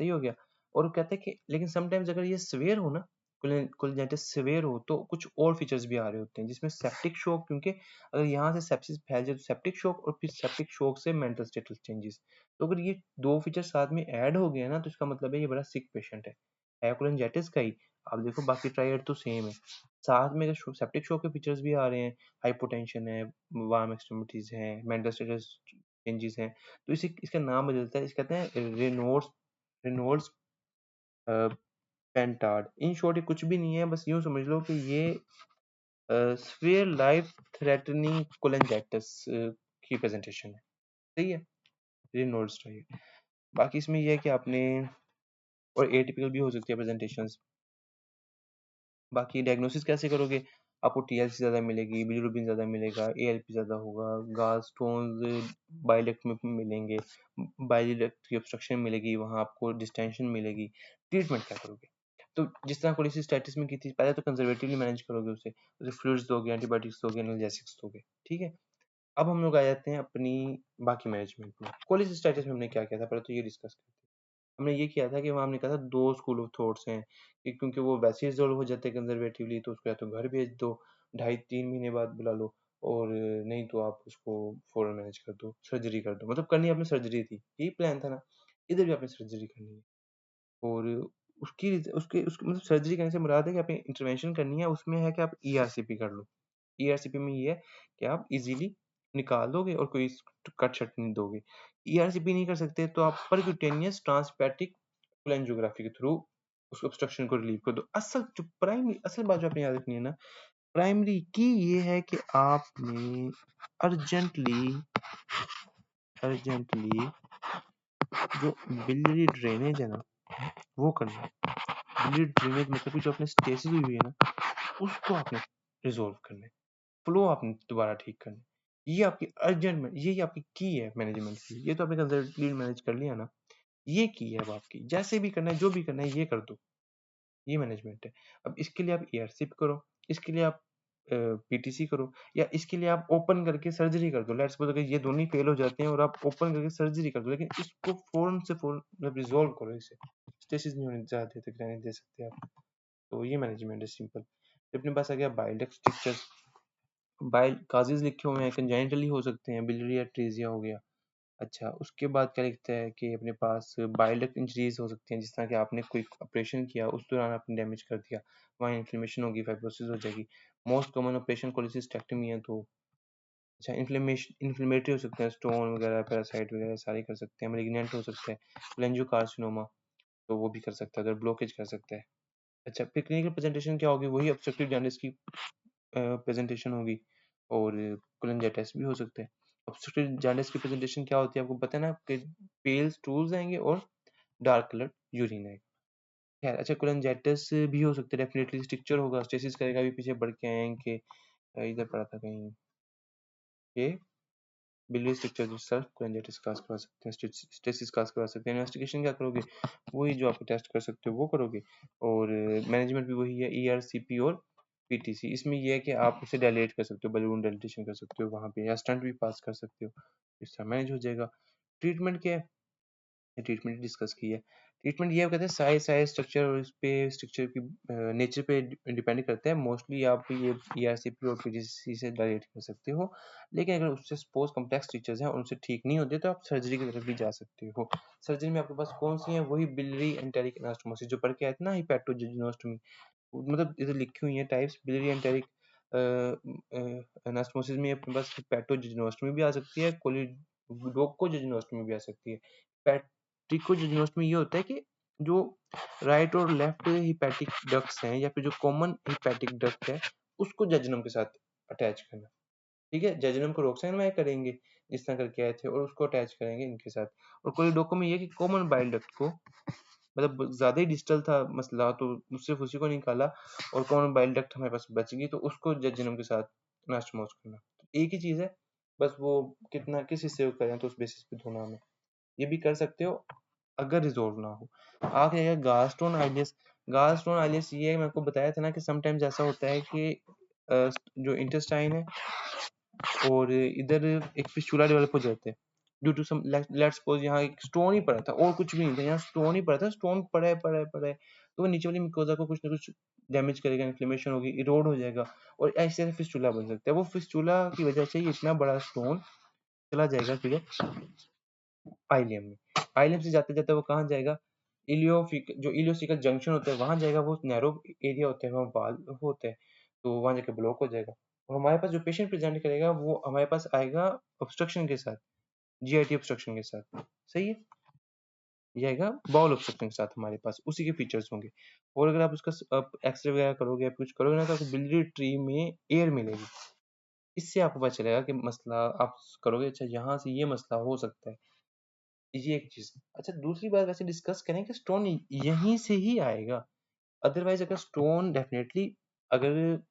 सही हो गया। और वो कहते हैं कि लेकिन समटाइम्स अगर ये सीवियर हो ना, कोलिंजाइटिस सीवियर हो तो कुछ और फीचर्स भी आ रहे होते हैं जिसमें सेप्टिक शॉक, क्योंकि अगर यहाँ से सेप्सिस फैल जाए तो सेप्टिक शॉक और फिर सेप्टिक शॉक से मेंटल स्टेटस चेंजेस। तो अगर ये 2 फीचर साथ में ऐड हो गए ना तो इसका मतलब है ये बड़ा सिक पेशेंट है कोलिंजाइटिस का ही। आप देखो बाकी ट्रायड तो सेम है, साथ में अगर सेप्टिक शॉक के फीचर्स भी आ रहे हैं, हाइपोटेंशन है, वार्म एक्सट्रीमिटीज है, मेंटल स्टेटस चेंजेस हैं, तो इसे इसका नाम बदलता है, इसे कहते हैं रेनॉल्ड्स पेंटार्ड। इन शॉर्ट ये कुछ भी नहीं है, बस यूं समझ लो कि ये स्फीयर लाइफ थ्रेटनिंग कोलिंजाइटिस की प्रेजेंटेशन है। सही है, रेनॉल्ड्स ट्रायल। बाकी इसमें ये है कि आपने, और एटिपिकल भी हो सकती है प्रेजेंटेशंस। बाकी डायग्नोसिस कैसे करोगे? आपको टीएलसी ज़्यादा मिलेगी, बिलिरुबिन ज़्यादा मिलेगा, एएलपी ज़्यादा होगा, गॉलस्टोन्स बाइलेक्ट में मिलेंगे, बाइलेक्ट की ऑब्स्ट्रक्शन मिलेगी, वहाँ आपको डिस्टेंशन मिलेगी। ट्रीटमेंट क्या करोगे? तो जिस तरह कोलिसिस्टाइटिस में की थी, पहले तो कंजर्वेटिवली मैनेज करोगे उसे फ्लूइड्स दोगे, एंटीबायोटिक्स दोगे, एनाल्जेसिक्स दोगे, ठीक है? अब हम लोग आ जाते हैं अपनी बाकी मैनेजमेंट में। कोलिसिस्टाइटिस में हमने क्या किया था, पहले तो ये डिस्कस करते हैं। हमने ये किया था कि वहाँ हमने कहा था 2 स्कूल ऑफ थॉट्स हैं कि क्योंकि वो वैसे ही रिज़ॉल्व हो जाते हैं कंज़र्वेटिवली, तो उसको या तो घर भेज दो, ढाई 3 महीने बाद बुला लो, और नहीं तो आप उसको फ़ौरन मैनेज कर दो, सर्जरी कर दो। मतलब करनी आपने सर्जरी थी, यही प्लान था ना? इधर भी आपने सर्जरी करनी है। और उसकी उसके उसकी मतलब सर्जरी करने से मुराद है कि आपने इंटरवेंशन करनी है, उसमें है कि आप ईआरसीपी कर लो। ईआरसीपी में ये है कि आप इज़िली निकाल दोगे और कोई कट-शट नहीं दोगे। ईआरसीपी नहीं कर सकते तो आप परक्यूटेनियस ट्रांसहेपेटिक कोलेंजियोग्राफी के थ्रू उस ऑब्स्ट्रक्शन को रिलीव कर दो। असल बात जो आपने याद रखनी है ना, प्राइमरी की ये है कि आपने अर्जेंटली अर्जेंटली जो बिलियरी ड्रेनेज है ना, वो करना है। बिलियरी ड्रेनेज मतलब कि जो आपने स्टेसिस हुई है ना, उसको आपने रिज़ॉल्व करना है। फ्लो आपने दोबारा ठीक करना है। ये आपकी अर्जेंट में, यही आपकी की है मैनेजमेंट की। ये तो आपने कंजर्वेटिवली मैनेज कर लिया ना, ये की है अब आपकी। जैसे भी करना है, जो भी करना है, ये कर दो। ये मैनेजमेंट है। अब इसके लिए आप ईआरसी करो, इसके लिए आप पीटीसी करो, या इसके लिए आप ओपन करके सर्जरी कर दो। लेट्स सपोज अगर ये दोनों ही फेल हो जाते हैं और आप ओपन करके सर्जरी कर दो, लेकिन इसको फ़ौरन से फ़ौरन मतलब रिज़ॉल्व करो इसे। स्टेसिस नहीं होने ज़्यादा देर तक रहने दे सकते आप। तो ये मैनेजमेंट है सिंपल। फिर अपने पास आ गया bile duct structures. Bile causes लिखे हुए हैं, कंजाइनटली हो सकते हैं, बिलियरी एट्रेज़िया हो गया। अच्छा, उसके बाद क्या लिखता है कि अपने पास बाइल डक्ट इंजरीज़ हो सकती हैं, जिस तरह कि आपने कोई ऑपरेशन किया, उस दौरान आपने डैमेज कर दिया, वहाँ इन्फ्लेमेशन होगी, फाइब्रोसिस हो जाएगी। मोस्ट कॉमन ऑपरेशन कोलेसिस्टेक्टमी है, तो अच्छा इन्फ्लेमेटरी हो सकते हैं, स्टोन वगैरह, पैरासाइट वगैरह सारे कर सकते हैं, मैलिग्नेंट हो सकते हैं, कोलेंजियोकार्सिनोमा, तो वो भी कर सकता है, अगर ब्लॉकेज कर सकता है। अच्छा, फिर क्लिनिकल प्रेजेंटेशन क्या होगी? वही ऑब्स्ट्रक्टिव जॉन्डिस की प्रेजेंटेशन होगी, और कोलेंजाइटिस भी हो सकता है। ऑब्स्ट्रक्टिव जॉन्डिस की प्रेजेंटेशन क्या होती है आपको पता है ना, कि पेल स्टूल्स आएंगे और डार्क कलर यूरिन आएगा। खैर, अच्छा, कोलेंजाइटिस भी हो सकता है, डेफिनेटली स्ट्रक्चर होगा, स्टेसिस करेगा, भी पीछे बढ़ के आए हैं कि इधर पढ़ा था कहीं ये बिलीव स्ट्रक्चर जिसका कोलेंजाइटिस काज करवा सकते हैं, स्टेसिस काज करवा सकते हैं। इन्वेस्टिगेशन क्या करोगे? वही जो आप टेस्ट कर सकते हो वो करोगे, और मैनेजमेंट भी वही है, ईआरसीपी और पीटीसी। इसमें ये है कि आप उसे डायलेट कर सकते हो, बलून डायलिटेशन कर सकते हो वहाँ पे, या स्टंट भी पास कर सकते हो, इससे मैनेज हो जाएगा। ट्रीटमेंट क्या है? ट्रीटमेंट डिस्कस की है। ट्रीटमेंट ये कहते हैं साइज स्ट्रक्चर, और इस पे स्ट्रक्चर की नेचर पे डिपेंड करता है। मोस्टली आप ये ईआरसीपी और पीजीसी से डायरेक्ट कर सकते हो, लेकिन अगर उससे सपोज कॉम्प्लेक्स फीचर्स हैं, उनसे ठीक नहीं होते, तो आप सर्जरी की तरफ भी जा सकते हो। सर्जरी में आपके पास कौन सी है? वही बिलियरी एंटेरिक एनास्टोमोसिस जो पढ़ के आए थे ना, हिपैटोजेजुनोस्टोमी, मतलब इधर लिखी हुई है टाइप्स, बिलियरी एंटेरिक एनास्टोमोसिस में अपने पास हिपैटोजेजुनोस्टोमी भी आ सकती है, कोलिडोकोजेजुनोस्टोमी भी आ सकती है। हिपैटिकोजेजुनोस्टोमी ये होता है कि जो राइट और लेफ्ट हिपैटिक डक्ट्स हैं, या फिर जो कॉमन हिपैटिक डक्ट है, उसको जेजुनम के साथ अटैच करना। ठीक है, जेजुनम को रोकसाइनमाइड करेंगे जिस तरह करके आए थे, और उसको अटैच करेंगे इनके साथ। और कोलिडोको में ये कि कॉमन बाइल डक्ट को, मतलब ज़्यादा ही डिजिटल था मसला, तो सिर्फ उसी को निकाला, और कॉमन बाइल डक्ट हमारे पास बच गई, तो उसको जेजुनम के साथ नास्टमोस करना। तो एक ही चीज़ है, बस वो कितना किस हिस्से को करें, तो उस बेसिस पे धोना हमें। ये भी कर सकते हो अगर रिजोल्व ना हो। आगे है गालस्टोन आइलेस। गालस्टोन आइलेस ये मैंने आपको बताया था ना कि समटाइम्स ऐसा होता है कि जो इंटेस्टाइन है, और इधर एक फिस्टुला डेवलप हो जाते हैं, due to some, let's suppose यहाँ एक स्टोन ही पड़ा था, और कुछ भी नहीं था, यहाँ स्टोन ही पड़ा था, स्टोन पड़ा है, तो वो नीचे वाली मिकोजा को कुछ ना कुछ डैमेज करेगा, इन्फ्लेमेशन होगी, इरोड हो जाएगा, और ऐसे फिस्टुला बन सकता है। वो फिस्टुला की वजह से ही इतना बड़ा स्टोन चला जाएगा फिर आइलियम में। आइलियम से जाते जाते वो कहाँ जाएगा? जो इलियोसिकल जंक्शन होता है वहां जाएगा, वो नैरो एरिया होता है, वहाँ बाल होते हैं, तो वहां जाकर ब्लॉक हो जाएगा। और हमारे पास जो पेशेंट प्रेजेंट करेगा, वो हमारे पास आएगा ऑब्स्ट्रक्शन के साथ, जीआईटी ऑब्स्ट्रक्शन के साथ। सही है, ये आएगा बाउल ऑब्स्ट्रक्शन के साथ, हमारे पास उसी के फीचर्स होंगे। और अगर आप उसका एक्सरे वगैरह करोगे या कुछ करोगे ना, तो आपको बिलियरी ट्री में एयर मिलेगी, इससे आपको पता चलेगा कि मसला आप करोगे, अच्छा यहाँ से ये मसला हो सकता है। ये एक चीज। अच्छा, दूसरी बात वैसे डिस्कस करें कि स्टोन यहीं से ही आएगा, अदरवाइज अगर स्टोन डेफिनेटली, अगर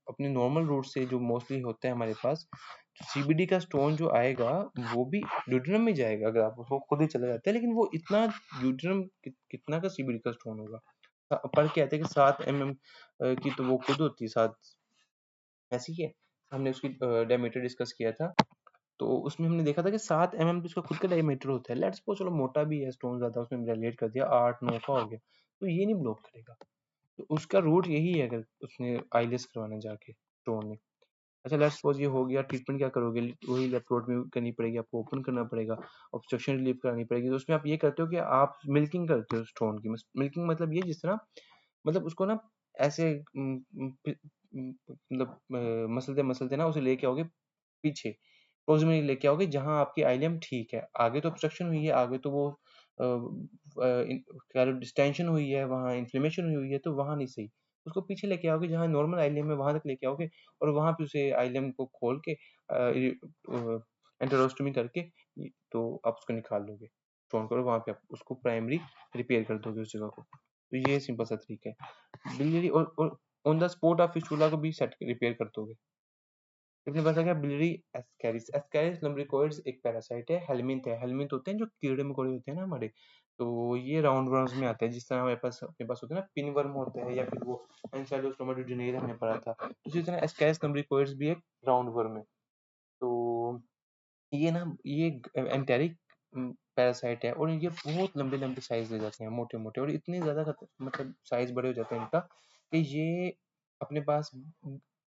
अपने नॉर्मल रूट से जो मोस्टली होता है हमारे पास, सीबीडी का स्टोन जो आएगा, वो भी ड्यूटेरियम में जाएगा, अगर आप उसको खुद ही चले जाते हैं, लेकिन वो इतना ड्यूटेरियम कितना का सीबीडी का स्टोन होगा? पढ़ के आते हैं कि 7 mm की तो वो खुद होती है, 7, ऐसी ही है। हमने उसकी डायमीटर डिस्कस किया था, तो उसमें हमने देखा था कि 7 mm तो उसका खुद का डायमीटर होता है। लेट्स सपोज चलो मोटा भी है स्टोन ज्यादा, उसमें रिलेट कर दिया 8-9 का हो गया, तो ये नहीं ब्लॉक करेगा। तो उसका रूट यही है, अगर उसने आईलेस करवाने जाके स्टोन ने। अच्छा, लेट्स सपोज ये हो गया। ट्रीटमेंट क्या करोगे? वही लेप्रोटमी करनी पड़ेगी, आपको ओपन करना पड़ेगा, ऑब्स्ट्रक्शन रिलीव करानी पड़ेगी। तो उसमें आप ये करते हो कि आप मिल्किंग करते हो स्टोन की। मिल्किंग मतलब ये, जिस तरह, मतलब उसको ना ऐसे मतलब मसलते मसलते ना उसे लेके आओगे पीछे, प्रोक्सिमली लेके आओगे जहाँ आपकी आइलियम ठीक है। आगे तो ऑब्स्ट्रक्शन हुई है, आगे तो वो डिस्टेंशन हुई है, वहाँ इन्फ्लेमेशन हुई है, तो वहाँ नहीं सही। उसको पीछे लेके आओगे जहाँ नॉर्मल आइलियम है, वहाँ तक लेके आओगे, और वहाँ पे उसे आइलियम को खोल के एंटेरोस्टोमी करके तो आप उसको निकाल लोगे, स्टोन करो वहाँ पे, आप उसको प्राइमरी रिपेयर कर दोगे उस जगह को। तो ये सिंपल सा तरीका है। बिलियरी और ऑन द स्पॉट आप फिस्टुला को भी सेट रिपेयर कर दोगे। इसमें बता गया बिलियरी एस्केरिस। एस्केरिस लम्ब्रिकोइड्स एक पैरासाइट है। हेलमिंथ है। हेलमिंथ होते हैं जो कीड़े मकोड़े होते हैं ना हमारे, तो ये राउंड वर्म्स में आते हैं। जिस तरह हमारे पास अपने पास होते हैं ना पिन वर्म होते हैं, या फिर वो एंसाइलोस्टोमा ड्यूडेनेरिया हमने पढ़ा था, तो उसी तरह एस्केरिस लम्ब्रिकोइड्स भी एक राउंड वर्म है। तो ये ना, ये एंटेरिक पैरासाइट है, और ये बहुत लंबे लंबे साइज ले जाते हैं, मोटे मोटे, और इतने ज्यादा मतलब साइज बड़े हो जाते हैं इनका, कि ये अपने पास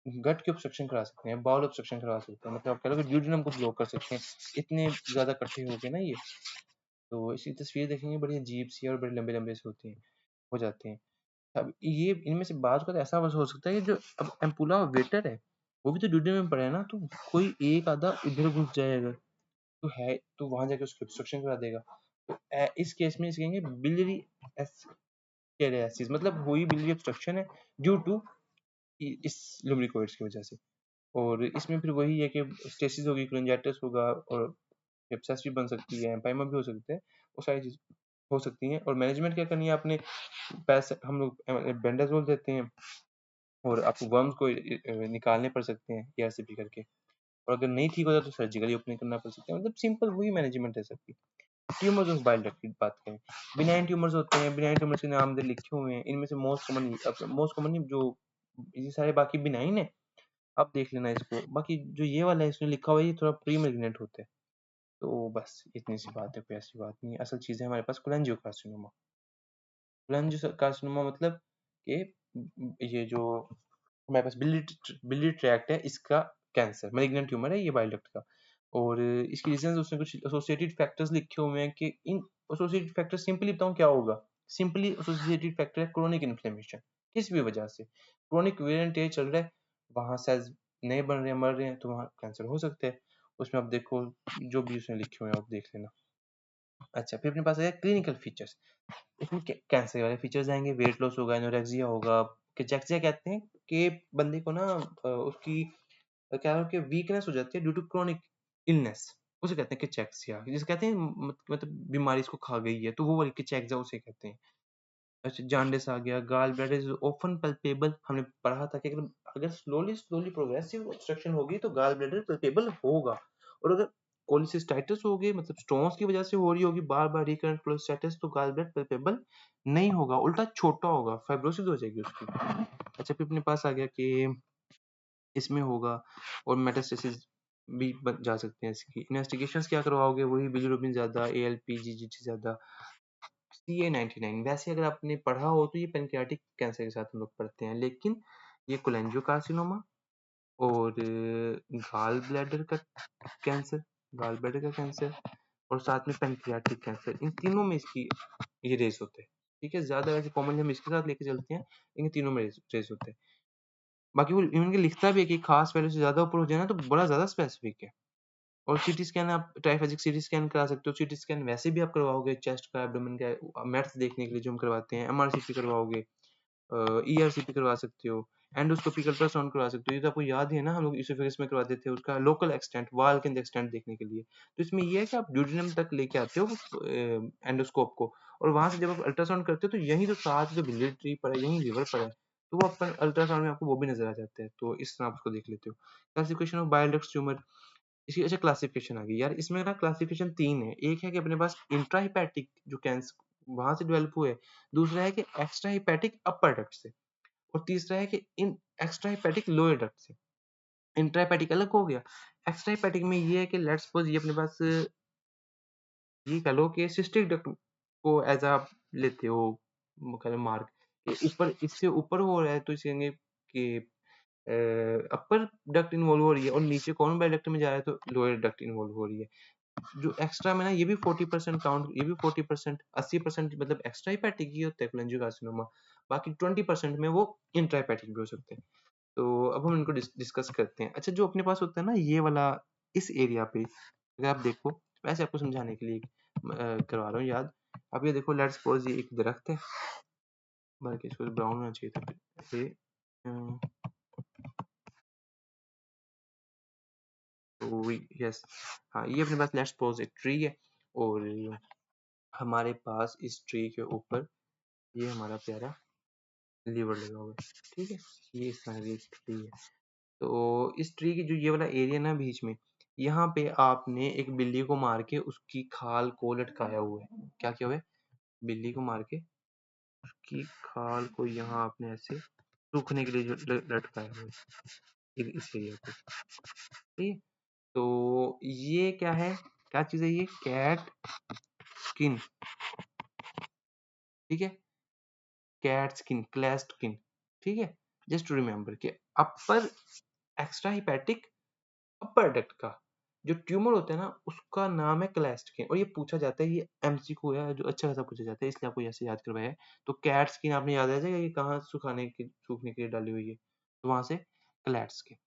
गट की ऑब्स्ट्रक्शन करा सकते हैं, बाउल ऑब्स्ट्रक्शन करवा सकते हैं, मतलब आप कह लो कि ड्यूडेनम को ब्लॉक कर सकते हैं, इतने ज़्यादा इकट्ठे हो गए ना ये। तो इसकी तस्वीर देखेंगे बड़ी अजीब सी है और बड़े लंबे-लंबे से होती हैं, हो जाते हैं। अब ये इनमें से बाज़ का तो ऐसा बस हो सकता है कि जो अब एम्पुला वेटर है, वो भी तो ड्यूडेनम में पड़ा है ना, तो कोई एक आधा इधर घुस जाएगा, तो है तो वहाँ जाके उसकी ऑब्स्ट्रक्शन करा देगा। तो इस केस में इसे कहेंगे बिलियरी एस्केरियासिस, मतलब वही बिलियरी ऑब्स्ट्रक्शन है ड्यू टू इस लुब्रिकोइड्स की वजह से। और इसमें फिर वही है कि स्टेसिस होगी, क्रोंजाइटिस होगा और एब्सेस भी बन सकती है, एम्पाइमा भी हो सकते हैं, वो सारी चीज़ हो सकती हैं। और मैनेजमेंट क्या करनी है आपने, पैसे हम लोग बेंडाजोल देते हैं और आपको वर्म्स को निकालने पड़ सकते हैं ईआरसीपी करके, और अगर नहीं ठीक होता तो सर्जिकली ओपनिंग करना पड़ सकता है, मतलब सिंपल वही मैनेजमेंट है सबकी। ट्यूमर्स ऑफ बाइल डक्ट की बात करें, बिनाइन ट्यूमर्स होते हैं, बिनाइन ट्यूमर्स के नाम इधर लिखे हुए हैं, इनमें से मोस्ट कॉमन जो ये सारे बाकी बिनाइन है, आप देख लेना इसको। बाकी जो ये वाला है इसमें लिखा हुआ है ये थोड़ा प्री मैलिग्नेंट होता है। तो बस इतनी सी बात है, कोई ऐसी बात नहीं है। असल चीज़ है हमारे पास कोलेंजियोकार्सिनोमा। कोलेंजियोकार्सिनोमा मतलब कि ये जो हमारे पास बिलियरी ट्रैक्ट है इसका कैंसर, मैलिग्नेंट ट्यूमर है ये बाइल डक्ट का। और इसकी रीजंस उसमें कुछ एसोसिएटेड फैक्टर्स लिखे हुए हैं कि इन एसोसिएटेड फैक्टर सिंपली बताऊं क्या होगा। सिंपली एसोसिएटेड फैक्टर है क्रोनिक इन्फ्लेमेशन, किसी भी वजह से क्रोनिक वेरिएंट ए चल रहा है, वहां सेल्स नए बन रहे हैं, मर रहे हैं, तो वहाँ कैंसर हो सकता है। उसमें आप देखो जो भी उसमें लिखे हुए हैं आप देख लेना। अच्छा, फिर अपने पास है क्लिनिकल फीचर्स। इसमें कैंसर वाले फीचर्स आएंगे, वेट लॉस होगा, एनोरेक्सिया होगा। कैचेक्सिया कहते हैं कि बंदे को ना उसकी क्या है कि वीकनेस हो जाती है ड्यू टू क्रोनिक इलनेस, उसे कहते हैं कैचेक्सिया, जिसे कहते हैं मतलब बीमारी इसको खा गई है, तो वो वाली कैचेक्सिया उसे कहते हैं। अच्छा, जॉन्डिस आ गया, gall bladder is often palpebral, हमने पढ़ा था कि अगर अगर स्लोली स्लोली प्रोग्रेसिव ऑब्स्ट्रक्शन होगी तो गाल ब्लैडर पल्पेबल होगा। और अगर कोलिसिस्टाइटिस होगी, मतलब स्टोन्स की वजह से हो रही होगी बार बार रिकरेंट कोलिसिस्टाइटिस, तो गाल ब्लैडर पल्पेबल नहीं होगा, उल्टा छोटा होगा, फाइब्रोसिस हो जाएगी उसकी। अच्छा, फिर अपने पास आ गया कि इसमें होगा और मेटास्टेसिस भी बन जा सकते हैं इसकी। इन्वेस्टिगेशंस क्या करवाओगे, वही बिलिरुबिन ज़्यादा, एएलपी, जीजीटी ज़्यादा, CA99। वैसे अगर आपने पढ़ा हो तो ये पैनक्रियाटिक कैंसर के साथ हम लोग पढ़ते हैं, लेकिन ये कोलेंजियोकार्सिनोमा और गाल ब्लैडर का कैंसर, गाल ब्लैडर का कैंसर और साथ में पैनक्रियाटिक कैंसर, इन तीनों में इसकी ये रेस होते हैं। ठीक है, ज़्यादा वैसे कॉमनली हम इसके साथ लेके चलते हैं, इन तीनों में रेस होते हैं। बाकी वो इवन के लिखता भी है कि खास वैल्यू से ज़्यादा ऊपर हो जाए ना तो बड़ा ज़्यादा स्पेसिफिक है। और सीटी स्कैन, आप ट्राइफेजिक सीटी स्कैन करा सकते हो। सीटी स्कैन वैसे भी आप करवाओगे चेस्ट का, एब्डोमेन का, मेट्स देखने के लिए जो हम करवाते हैं। एमआरसीपी करवाओगे, ईआरसीपी करवा सकते हो, एंडोस्कोपिक अल्ट्रासाउंड करवा सकते हो। ये तो आपको याद ही है ना, हम लोग इसोफेगस में करवाते थे उसका लोकल एक्सटेंट, वाल के अंदर एक्सटेंट देखने के लिए। तो इसमें ये है कि आप ड्यूडेनम तक लेके आते हो एंडोस्कोप को, और वहां से जब आप अल्ट्रासाउंड करते हो तो यही जो साथ जो बिलियरी पर है, यही लिवर पर है, तो वो अपन अल्ट्रासाउंड में आपको वो भी नजर आ जाता है। तो इस तरह आप उसको देख लेते हो। Classification of bile duct tumour, इसकी अच्छा क्लासिफिकेशन आ गई यार। इसमें ना क्लासिफिकेशन तीन है। एक है कि अपने पास इंट्राहिपैटिक जो कैंसर वहां से डेवलप हुए, दूसरा है कि एक्स्ट्रा हिपैटिक अपर डक्ट से, और तीसरा है कि इन एक्स्ट्रा हिपैटिक लोअर डक्ट से। इंट्राहिपैटिक अलग हो गया। एक्स्ट्रा हिपैटिक में ये है कि लेट्स सपोज ये अपने पास ये कह लो कि सिस्टिक डक्ट को एज आप लेते हो, कह लो मार्क ऊपर, इससे ऊपर हो रहा है तो इसे कहेंगे कि अपर डक्ट इन्वॉल्व हो रही है, और नीचे कॉमन बाइल डक्ट में जा रहा है तो लोअर डक्ट इन्वॉल्व हो रही है। जो एक्स्ट्रा में ना ये भी 40% काउंट, ये भी 40%, 80% मतलब एक्स्ट्रा हिपैटिक ही होता है कोलेंजियोकार्सिनोमा। बाकी 20% में वो इंट्राहिपैटिक भी हो सकते हैं। तो अब हम इनको डिस्कस करते हैं। अच्छा, जो अपने पास होता है ना ये वाला, इस एरिया पे अगर आप देखो, वैसे आपको समझाने के लिए करवा रहा हूँ याद। अब ये देखो, लेट्स सपोज ये एक दरख्त है, बल्कि इसको ब्राउन होना चाहिए था ये, तो यस, हाँ ये अपने पास लेट्स सपोज एक ट्री है, और हमारे पास इस ट्री के ऊपर ये हमारा प्यारा लीवर लगा हुआ है। ठीक है, ये इस तरह की एक ट्री है। तो इस ट्री की जो ये वाला एरिया ना बीच में, यहाँ पे आपने एक बिल्ली को मार के उसकी खाल को लटकाया हुआ है। क्या किया हुआ है? बिल्ली को मार के उसकी खाल को यहाँ आपने ऐसे सूखने के लिए जो लटकाया हुआ है इस एरिया पे। ठीक है, तो ये क्या है, क्या चीज है ये? Cat skin. ठीक है, कैट स्किन, क्लैस्ट स्किन। ठीक है, जस्ट टू रिमेंबर कि अपर एक्स्ट्रा हिपैटिक अपर डक्ट का जो ट्यूमर होता है ना उसका नाम है क्लैस्ट्रिकन, और ये पूछा जाता है, ये एमसीक्यू है जो अच्छा खासा पूछा जाता है, इसलिए आपको ऐसे याद करवाया है। तो कैट स्किन आपने याद आ जाएगा, ये कहाँ सूखने के लिए डाली हुई है, तो वहां से क्लैट स्किन।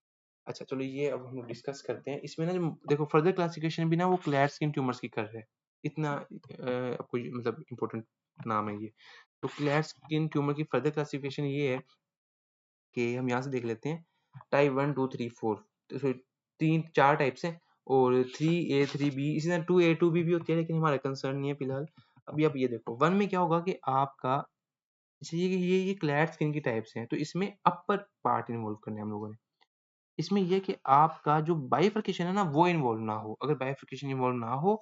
अच्छा चलो ये अब हम लोग डिस्कस करते हैं इसमें ना, जो देखो फर्दर क्लासिफिकेशन भी ना वो क्लैट स्किन ट्यूमर्स की कर रहे हैं, इतना आपको मतलब इम्पोर्टेंट नाम है ये। तो क्लैट स्किन ट्यूमर की फर्दर क्लासिफिकेशन ये है कि हम यहाँ से देख लेते हैं, टाइप 1 2 3 4, तो तीन चार टाइप्स हैं, और 3A 3B इसी तरह 2A 2B भी होती है, लेकिन हमारा कंसर्न नहीं है फिलहाल। अभी आप ये देखो, वन में क्या होगा कि आपका ये क्लैट स्किन की टाइप्स हैं, तो इसमें अपर पार्ट इन्वॉल्व करने हैं हम लोगों ने। इसमें ये कि आपका जो बाइफर्केशन है ना वो इन्वॉल्व ना हो, अगर बाइफर्केशन इन्वॉल्व ना हो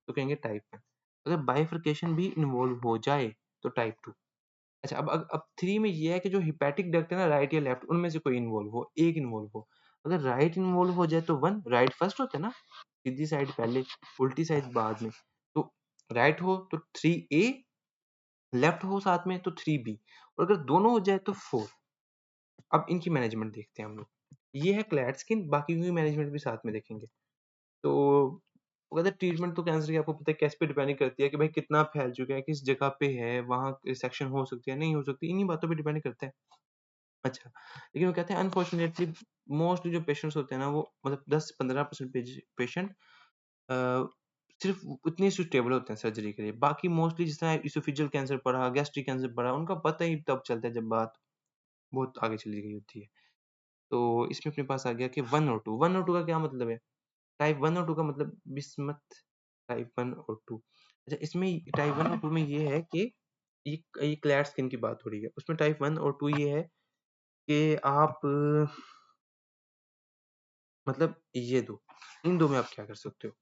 तो कहेंगे टाइप 1, अगर बाइफर्केशन भी इन्वॉल्व हो जाए तो टाइप 2। अच्छा अब 3 में ये है कि जो हिपैटिक डक्ट है ना राइट या लेफ्ट उनमें से कोई इन्वॉल्व हो, एक इन्वॉल्व हो। अगर राइट इन्वॉल्व हो जाए तो 1, राइट फर्स्ट होता है ना, सीधी साइड पहले, उल्टी साइड बाद में। तो राइट हो तो 3A, लेफ्ट हो साथ में तो 3B, और अगर दोनों हो जाए तो 4। अब इनकी मैनेजमेंट देखते हैं हम लोग। ये है क्लैट स्किन, बाकी की मैनेजमेंट भी साथ में देखेंगे। तो अगर ट्रीटमेंट तो कैंसर की आपको पता है कैसे पे डिपेंड करती है कि भाई कितना फैल चुका है, किस जगह पे है, वहाँ रिसेक्शन हो सकती है, नहीं हो सकती, इन्हीं बातों पे डिपेंड करता है। अच्छा, लेकिन वो कहते हैं अनफॉर्चुनेटली मोस्टली जो पेशेंट्स होते हैं ना वो मतलब 10-15% पेशेंट सिर्फ उतने सुटेबल होते हैं सर्जरी के लिए। बाकी मोस्टली जिस तरह इसोफिजियल कैंसर पड़ा, गैस्ट्रिक कैंसर पड़ा, उनका पता ही तब चलता है जब बात बहुत आगे चली गई होती है। तो इसमें अपने पास आ गया कि 1 और 2। 1 और 2 का क्या मतलब है? टाइप 1 और 2 का मतलब बिस्मथ, टाइप 1 और 2। अच्छा इसमें टाइप 1 और 2 में ये है कि ये क्लैट स्किन की बात हो रही है। उसमें टाइप 1 और 2 ये है कि आप मतलब ये दो, इन दो में आप क्या कर सकते हो?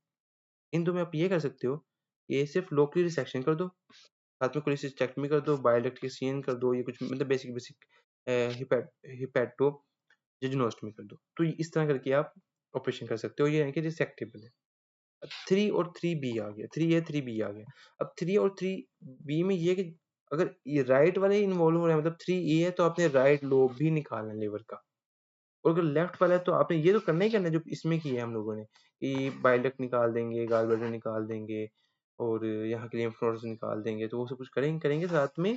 इन दो में आप ये कर सकते हो, ये सिर्फ लोकली रिसेक्शन कर दो, साथ में कोलेसिस्टेक्टमी कर दो, बायोइलेक्ट्रिक कर दो, ये कुछ मतलब बेसिक हिपैटो जेजुनोस्टमी कर दो। तो इस तरह करके आप ऑपरेशन कर सकते हो, ये है कि रिसेक्टेबल है। 3 और 3B आ गया, 3A 3B आ गया। अब 3 और 3B में ये कि अगर ये राइट वाले इन्वॉल्व हो रहे हैं, मतलब 3A है तो आपने राइट लोब भी निकालना है लिवर का, और अगर लेफ्ट वाला है तो आपने ये तो करना ही करना है जो इसमें किया है हम लोगों ने, कि बाइल डक्ट निकाल देंगे, गॉल ब्लैडर निकाल देंगे, और यहाँ के लिम्फ नोड्स निकाल देंगे, तो वो सब कुछ करेंगे करेंगे साथ में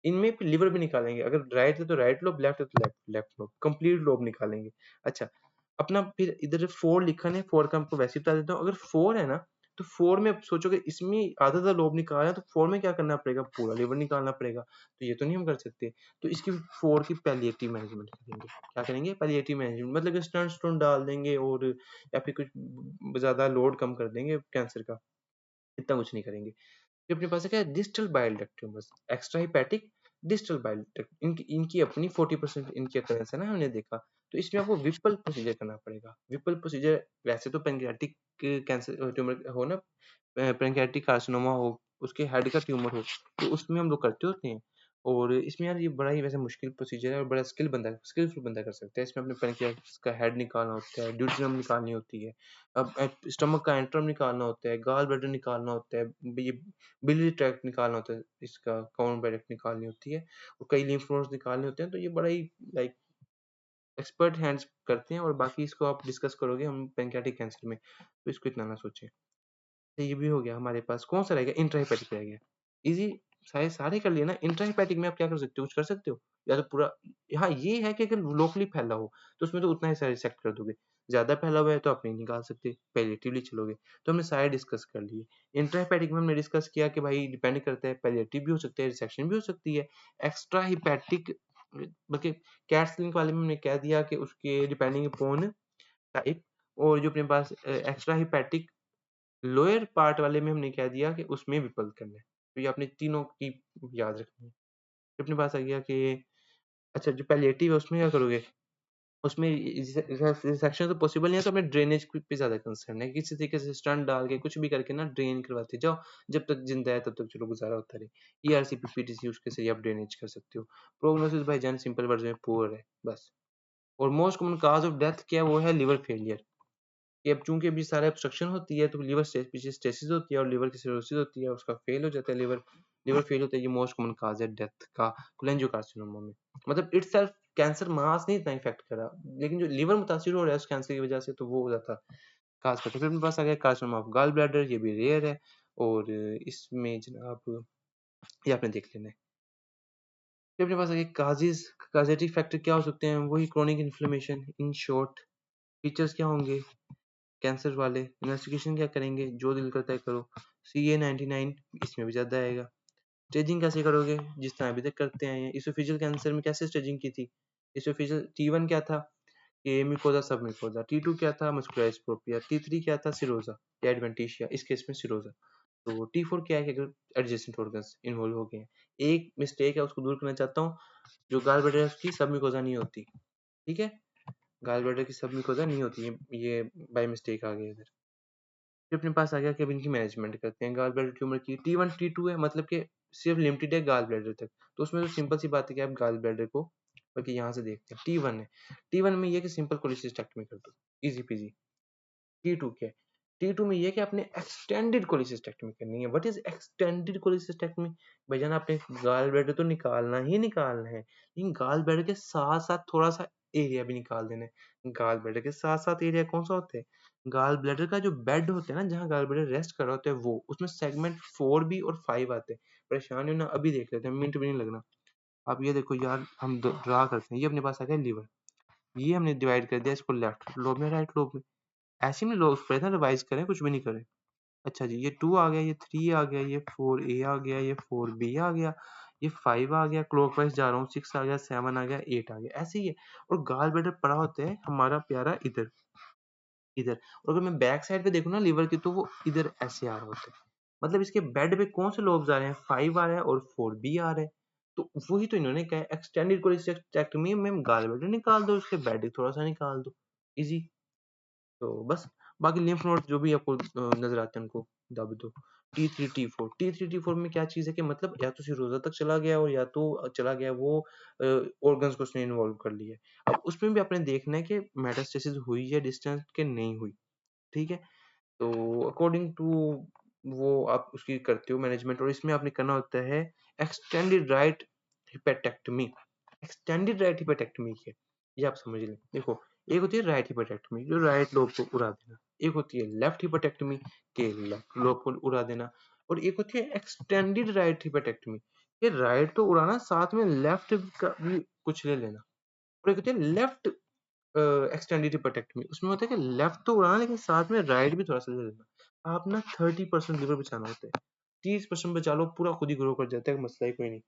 इनमें फिर लिवर भी निकालेंगे। अगर राइट है तो राइट लोब, लेफ्ट है तो लेफ्ट लोब, कंप्लीट लोब निकालेंगे। अच्छा, अपना फिर इधर 4 लिखा है, 4 का आपको वैसे ही बता देता हूँ। अगर 4 है ना तो 4 में आप सोचोगे इसमें आधा लोब निकाला है, तो 4 में क्या करना पड़ेगा? पूरा लिवर निकालना पड़ेगा, तो ये तो नहीं हम कर सकते। तो इसकी 4 की पैलिएटिव मैनेजमेंट करेंगे। क्या करेंगे? पैलिएटिव मैनेजमेंट, मतलब कि स्टंट स्टोन डाल देंगे, और या फिर कुछ ज्यादा लोड कम कर देंगे कैंसर का, इतना कुछ नहीं करेंगे। फिर अपने पास है क्या? Distal bile duct tumours, extra hepatic distal bile duct, इनकी इनकी अपनी 40% इनकी अकरेंस है ना, हमने देखा। तो इसमें आपको विपल प्रोसीजर करना पड़ेगा। विपल प्रोसीजर वैसे तो पैंक्रियाटिक कैंसर ट्यूमर हो ना, पैंक्रियाटिक कार्सिनोमा हो, उसके हेड का ट्यूमर हो, तो उसमें हम लोग करते होते हैं। और इसमें यार ये बड़ा ही वैसे मुश्किल प्रोसीजर है, और बड़ा स्किलफुल बंदा कर सकता है। इसमें अपने पैंक्रियास का हेड निकालना होता है, ड्यूटेनम निकालनी होती है, अब स्टमक का एंट्रम निकालना होता है, गॉल ब्लैडर निकालना होता है, ये बिलियरी ट्रैक्ट निकालना होता है, इसका कॉमन बाइलेक्ट निकालनी होती है, और कई लिम्फ नोड्स निकालने होते हैं। तो ये बड़ा ही लाइक एक्सपर्ट हैंड्स करते हैं, और बाकी इसको आप डिस्कस करोगे हम पैंक्रियाटिक कैंसर में, तो इसको इतना ना सोचें। तो ये भी हो गया हमारे पास। कौन सा रह गया? इंट्राहेपेटिक रह गया। इजी, सारे सारे कर लिए ना। इंट्राहेपेटिक में आप क्या कर सकते हो? कुछ कर सकते हो? या तो पूरा, हाँ ये है कि अगर लोकली फैला हो तो उसमें तो उतना ही सारे रिसेक्ट कर दोगे। ज्यादा फैला हुआ है तो आप नहीं निकाल सकते, पैलिएटिवली चलोगे। तो हमने सारे डिस्कस कर लिए। इंट्राहेपेटिक में हमने डिस्कस किया कि भाई डिपेंड करता है, पैलिएटिव भी हो सकता है, रिसेक्शन भी हो सकती है। एक्स्ट्रा हिपैटिक बल्कि कैट्स लिंक वाले में हमने कह दिया कि उसके डिपेंडिंग अपॉन टाइप, और जो अपने पास एक्स्ट्रा हिपैटिक लोअर पार्ट वाले में हमने कह दिया कि उसमें विकल्प करना है। तो ये आपने तीनों की याद रखनी है। फिर अपने पास आ गया कि अच्छा जो पैलिएटिव है उसमें क्या करोगे? उसमें रिसेक्शन तो पॉसिबल नहीं है, तो अपने ड्रेनेज पे ज़्यादा कंसर्न है। किसी तरीके से स्टंट डाल के कुछ भी करके ना ड्रेन करवाते जाओ, जब तक जिंदा है तब तक चलो गुजारा होता रहे। ईआरसीपी, पीटीसी उसके से आप ड्रेनेज कर सकते हो। प्रोग्नोसिस भाई जान सिंपल वर्ड में पुअर है बस। और most common cause of death क्या है? वो है लिवर फेलियर। कि अब चूंकि अभी सारा ऑब्स्ट्रक्शन होती है तो लिवर पीछे स्टेसिस होती है, और लिवर की सिरोसिस होती है, उसका फेल हो जाता है लिवर। लिवर फेल होता है, ये मोस्ट कॉमन काज है डेथ का कोलेंजियोकार्सिनोमा में। मतलब इटसेल्फ कैंसर मास नहीं इतना इफेक्ट करा, लेकिन जो लिवर मुतासिर हो रहा है उस कैंसर की वजह से, तो वो ज्यादा काज करता है। फिर अपने पास आ गया कार्सिनोमा ऑफ गॉल ब्लैडर, ये भी रेयर है, और इसमें जनाब ये आपने देख लेना है। फिर अपने पास आ गया काजेज, काजेटिव फैक्टर क्या हो सकते हैं, वही chronic inflammation. In short features क्या होंगे कैंसर वाले, इन्वेस्टिगेशन क्या करेंगे, जो दिल करता है करो। CA99 इसमें भी ज्यादा आएगा। स्टेजिंग कैसे करोगे, जिस तरह अभी तक करते आए हैं। इसोफेजियल कैंसर में कैसे स्टेजिंग की थी, इसोफेजियल T1 क्या था, कि म्यूकोजा सब म्यूकोजा, T2 क्या था, मस्कुलर डिस्ट्रोफिया, T3 क्या था, सिरोजा या एडवेंटिशिया, इस केस में सिरोजा। तो T4 क्या है कि अगर एडजेसेंट ऑर्गन्स इन्वॉल्व हो गए हैं। एक मिस्टेक है उसको दूर करना चाहता हूँ, जो गाल ब्लैडर है उसकी सब म्यूकोजा नहीं होती, ठीक है, गाल ब्लैडर की सब म्यूकोजा नहीं होती, ये बाय मिस्टेक आ गया इधर। फिर अपने पास आ गया कि अब इनकी मैनेजमेंट करते हैं गाल ब्लैडर ट्यूमर की। T1 T2 है, मतलब कि सिर्फ लिमिटेड है गाल ब्लैडर तक, तो उसमें तो सिंपल सी बात है कि आप गाल ब्लैडर को, बल्कि यहाँ से देखते हैं T1 है, T1 में ये कि सिंपल कोलिसिस्टेक्टमी कर दो, इजी पीजी। T2 क्या है, T2 में ये कि आपने एक्सटेंडेड कोलिसिस्टेक्टमी करनी है। व्हाट इज एक्सटेंडेड कोलिसिस्टेक्टमी, भाईजान आपने गाल ब्लैडर तो निकालना ही निकालना है, लेकिन गाल ब्लैडर के साथ साथ थोड़ा सा एरिया भी निकाल देना है। गाल ब्लैडर के साथ साथ एरिया कौन सा होता है, गाल ब्लैडर का जो बेड होता है ना, जहाँ गाल ब्लैडर रेस्ट कर रहा होता है, वो उसमें सेगमेंट 4B और 5 आते हैं। परेशान हो ना, अभी देख लेते हैं, मिनट भी नहीं लगना। आप ये देखो यार, हम ड्रा करते हैं, ये अपने पास आ गया लीवर, ये हमने डिवाइड कर दिया इसको लेफ्ट लोब में राइट लोब में। ऐसे में लोग पढ़े था, रिवाइज करें, कुछ भी नहीं करें। अच्छा जी, ये 2 आ गया, ये 3 आ गया, ये 4A आ गया, ये 4B आ गया, ये 5 आ गया, क्लॉकवाइज जा रहा हूँ, 6 आ गया, 7 आ गया, 8 आ गया, ऐसे ही है। और गाल ब्लैडर पड़ा होता है हमारा प्यारा इधर, इधर। और अगर मैं बैक साइड पे देखूँ ना लीवर की, तो वो इधर ऐसे आ रहा होता है। मतलब इसके बेड पे कौन से लोब्स आ रहे हैं, 5 आ रहा है और 4B आ रहा है। तो वही तो इन्होंने कहा है, एक्सटेंडेड कोलिसेक्टोमी में गाल ब्लैडर निकाल दो, उसके बेड थोड़ा सा निकाल दो, इजी। तो बस, बाकी लिम्फ नोड जो भी आपको नजर आते हैं उनको दब दो। T3 T4 में क्या चीज है कि मतलब या तो सिरोजा तक चला गया, और या तो चला गया वो ऑर्गन्स को उसने इन्वॉल्व कर लिया। अब उसमें भी आपने देखना है कि मेटास्टेसिस हुई है डिस्टेंस के नहीं हुई, ठीक है। तो अकॉर्डिंग टू वो आप उसकी करते हो मैनेजमेंट, और इसमें आपने करना होता है एक्सटेंडेड राइट हिपेटेक्टमी। एक्सटेंडेड राइट हिपेटेक्टमी क्या है, ये आप समझ लें। देखो, एक होती है राइट हिपेटेक्टमी, जो राइट लोब को उड़ा देना। एक होती है लेफ्ट हिपेटेक्टमी, के लेफ्ट लोब को उड़ा देना। और एक होती है एक्सटेंडेड राइट हिपेटेक्टमी, ये राइट तो उड़ाना, साथ में लेफ्ट का भी कुछ ले लेना। और एक होती है लेफ्ट एक्सटेंडेड हिपेटेक्टमी, उसमें होता है कि लेफ्ट तो उड़ाना, लेकिन साथ में राइट भी थोड़ा सा ले लेना। आप ना 30% लिवर बचाना होता है, 30% बचा लो, पूरा खुद ही ग्रो कर जाता है, मसला ही कोई नहीं,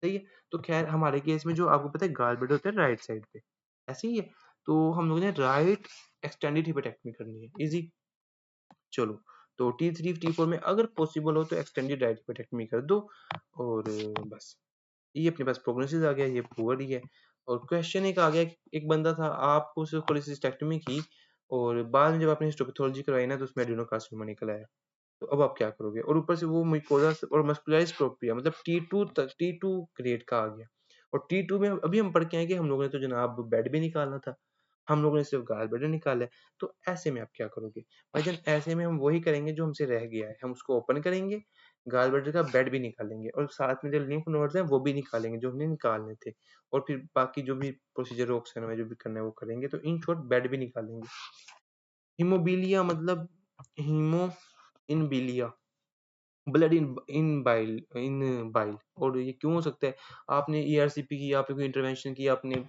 सही है। तो खैर हमारे केस में जो आपको पता है गाल ब्लैडर होता है राइट साइड पे, ऐसे ही है। तो हम लोगों ने राइट एक्सटेंडेड हिपेटेक्टमी करनी है, इजी। चलो, तो T3 T4 में अगर पॉसिबल हो तो एक्सटेंडेड राइट हिपेटेक्टमी कर दो, और बस। ये अपने पास प्रोग्नोसिस आ गया, ये पुअर ही है। और क्वेश्चन एक आ गया, एक बंदा था, आपको सिर्फ कोलिसिस्टेक्टमी की, और बाद में जब आपने हिस्टोपैथोलॉजी करवाई ना, तो उसमें एडिनोकार्सिनोमा निकल आया। तो अब आप क्या करोगे, और ऊपर से वो म्यूकोजा और मस्कुलर डिस्ट्रोफी, मतलब T2 तक, T2 ग्रेड का आ गया। और T2 में अभी हम पढ़ के आए कि हम लोगों ने तो जनाब बेड भी निकालना था, हम लोगों ने सिर्फ गाल ब्लैडर निकाला है। तो ऐसे में आप क्या करोगे भाईजान, ऐसे में हम वही करेंगे जो हमसे रह गया है, हम उसको ओपन करेंगे, गाल ब्लैडर का बेड भी निकालेंगे, और साथ में जो लिम्फ नोड्स हैं वो भी निकालेंगे जो हमने निकालने थे। और फिर बाकी जो भी प्रोसीजर रोक्स है जो भी करना है वो करेंगे। तो इन शॉर्ट बेड भी निकालेंगे। हीमोबिलिया मतलब haemo in bilia, blood in in bile. और ये क्यों हो सकता है, आपने ERCP की, आपने कोई इंटरवेंशन की, आपने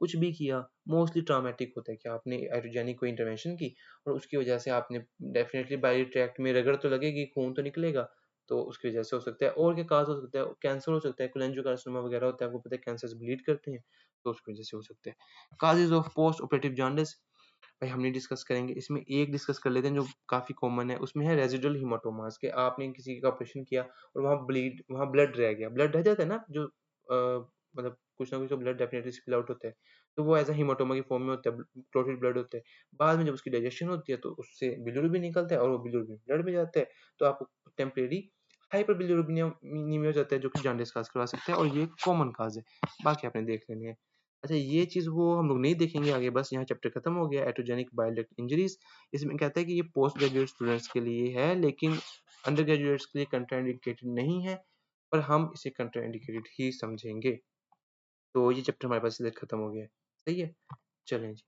कुछ भी किया, मोस्टली ट्रॉमेटिक होता है कि आपने एरोजेनिक कोई इंटरवेंशन की, और उसकी वजह से आपने डेफिनेटली बाइल ट्रैक्ट में रगड़ तो लगेगी, खून तो निकलेगा, तो उसकी वजह से हो सकता है। और क्या काज हो सकता है, कैंसर हो सकता है, कोलेंजियोकार्सिनोमा वगैरह होता है, आपको पता है कैंसर से ब्लीड करते हैं, तो उसकी वजह से हो सकता है। Causes of post operative jaundice, भाई हम नहीं डिस्कस करेंगे, इसमें एक डिस्कस कर लेते हैं जो काफी कॉमन है, उसमें है रेजिडुअल हीमाटोमास, के आपने किसी का ऑपरेशन किया और वहाँ ब्लड रह गया, ब्लड रह जाता है ना, जो मतलब कुछ ना कुछ तो ब्लड डेफिनेटली स्पिल आउट होता है, तो वो एज हीमाटोमा की फॉर्म में होता है, क्लोटेड ब्लड होता है। बाद में जब उसकी डाइजेशन होती है तो उससे बिलिरुबिन निकलता है, और वो बिलिरुबिन ब्लड में जाता है, तो आपको टेम्परेरी हाइपर बिलिरुबिनीमिया हो जाता है, जो कि जॉन्डिस काज करवा सकता है, और ये कॉमन काज है। बाकी आपने देख लेनी है। अच्छा, ये चीज वो हम लोग नहीं देखेंगे आगे, बस यहाँ चैप्टर खत्म हो गया, एटोजेनिक बाइल डक्ट इंजरीज। इसमें कहता है कि ये पोस्ट ग्रेजुएट स्टूडेंट्स के लिए है, लेकिन अंडर ग्रेजुएट्स के लिए कंट्राइंडिकेटेड नहीं है। पर हम इसे कंट्राइंडिकेटेड ही समझेंगे। तो ये चैप्टर हमारे पास इधर खत्म हो गया है। सही है? चलें जी।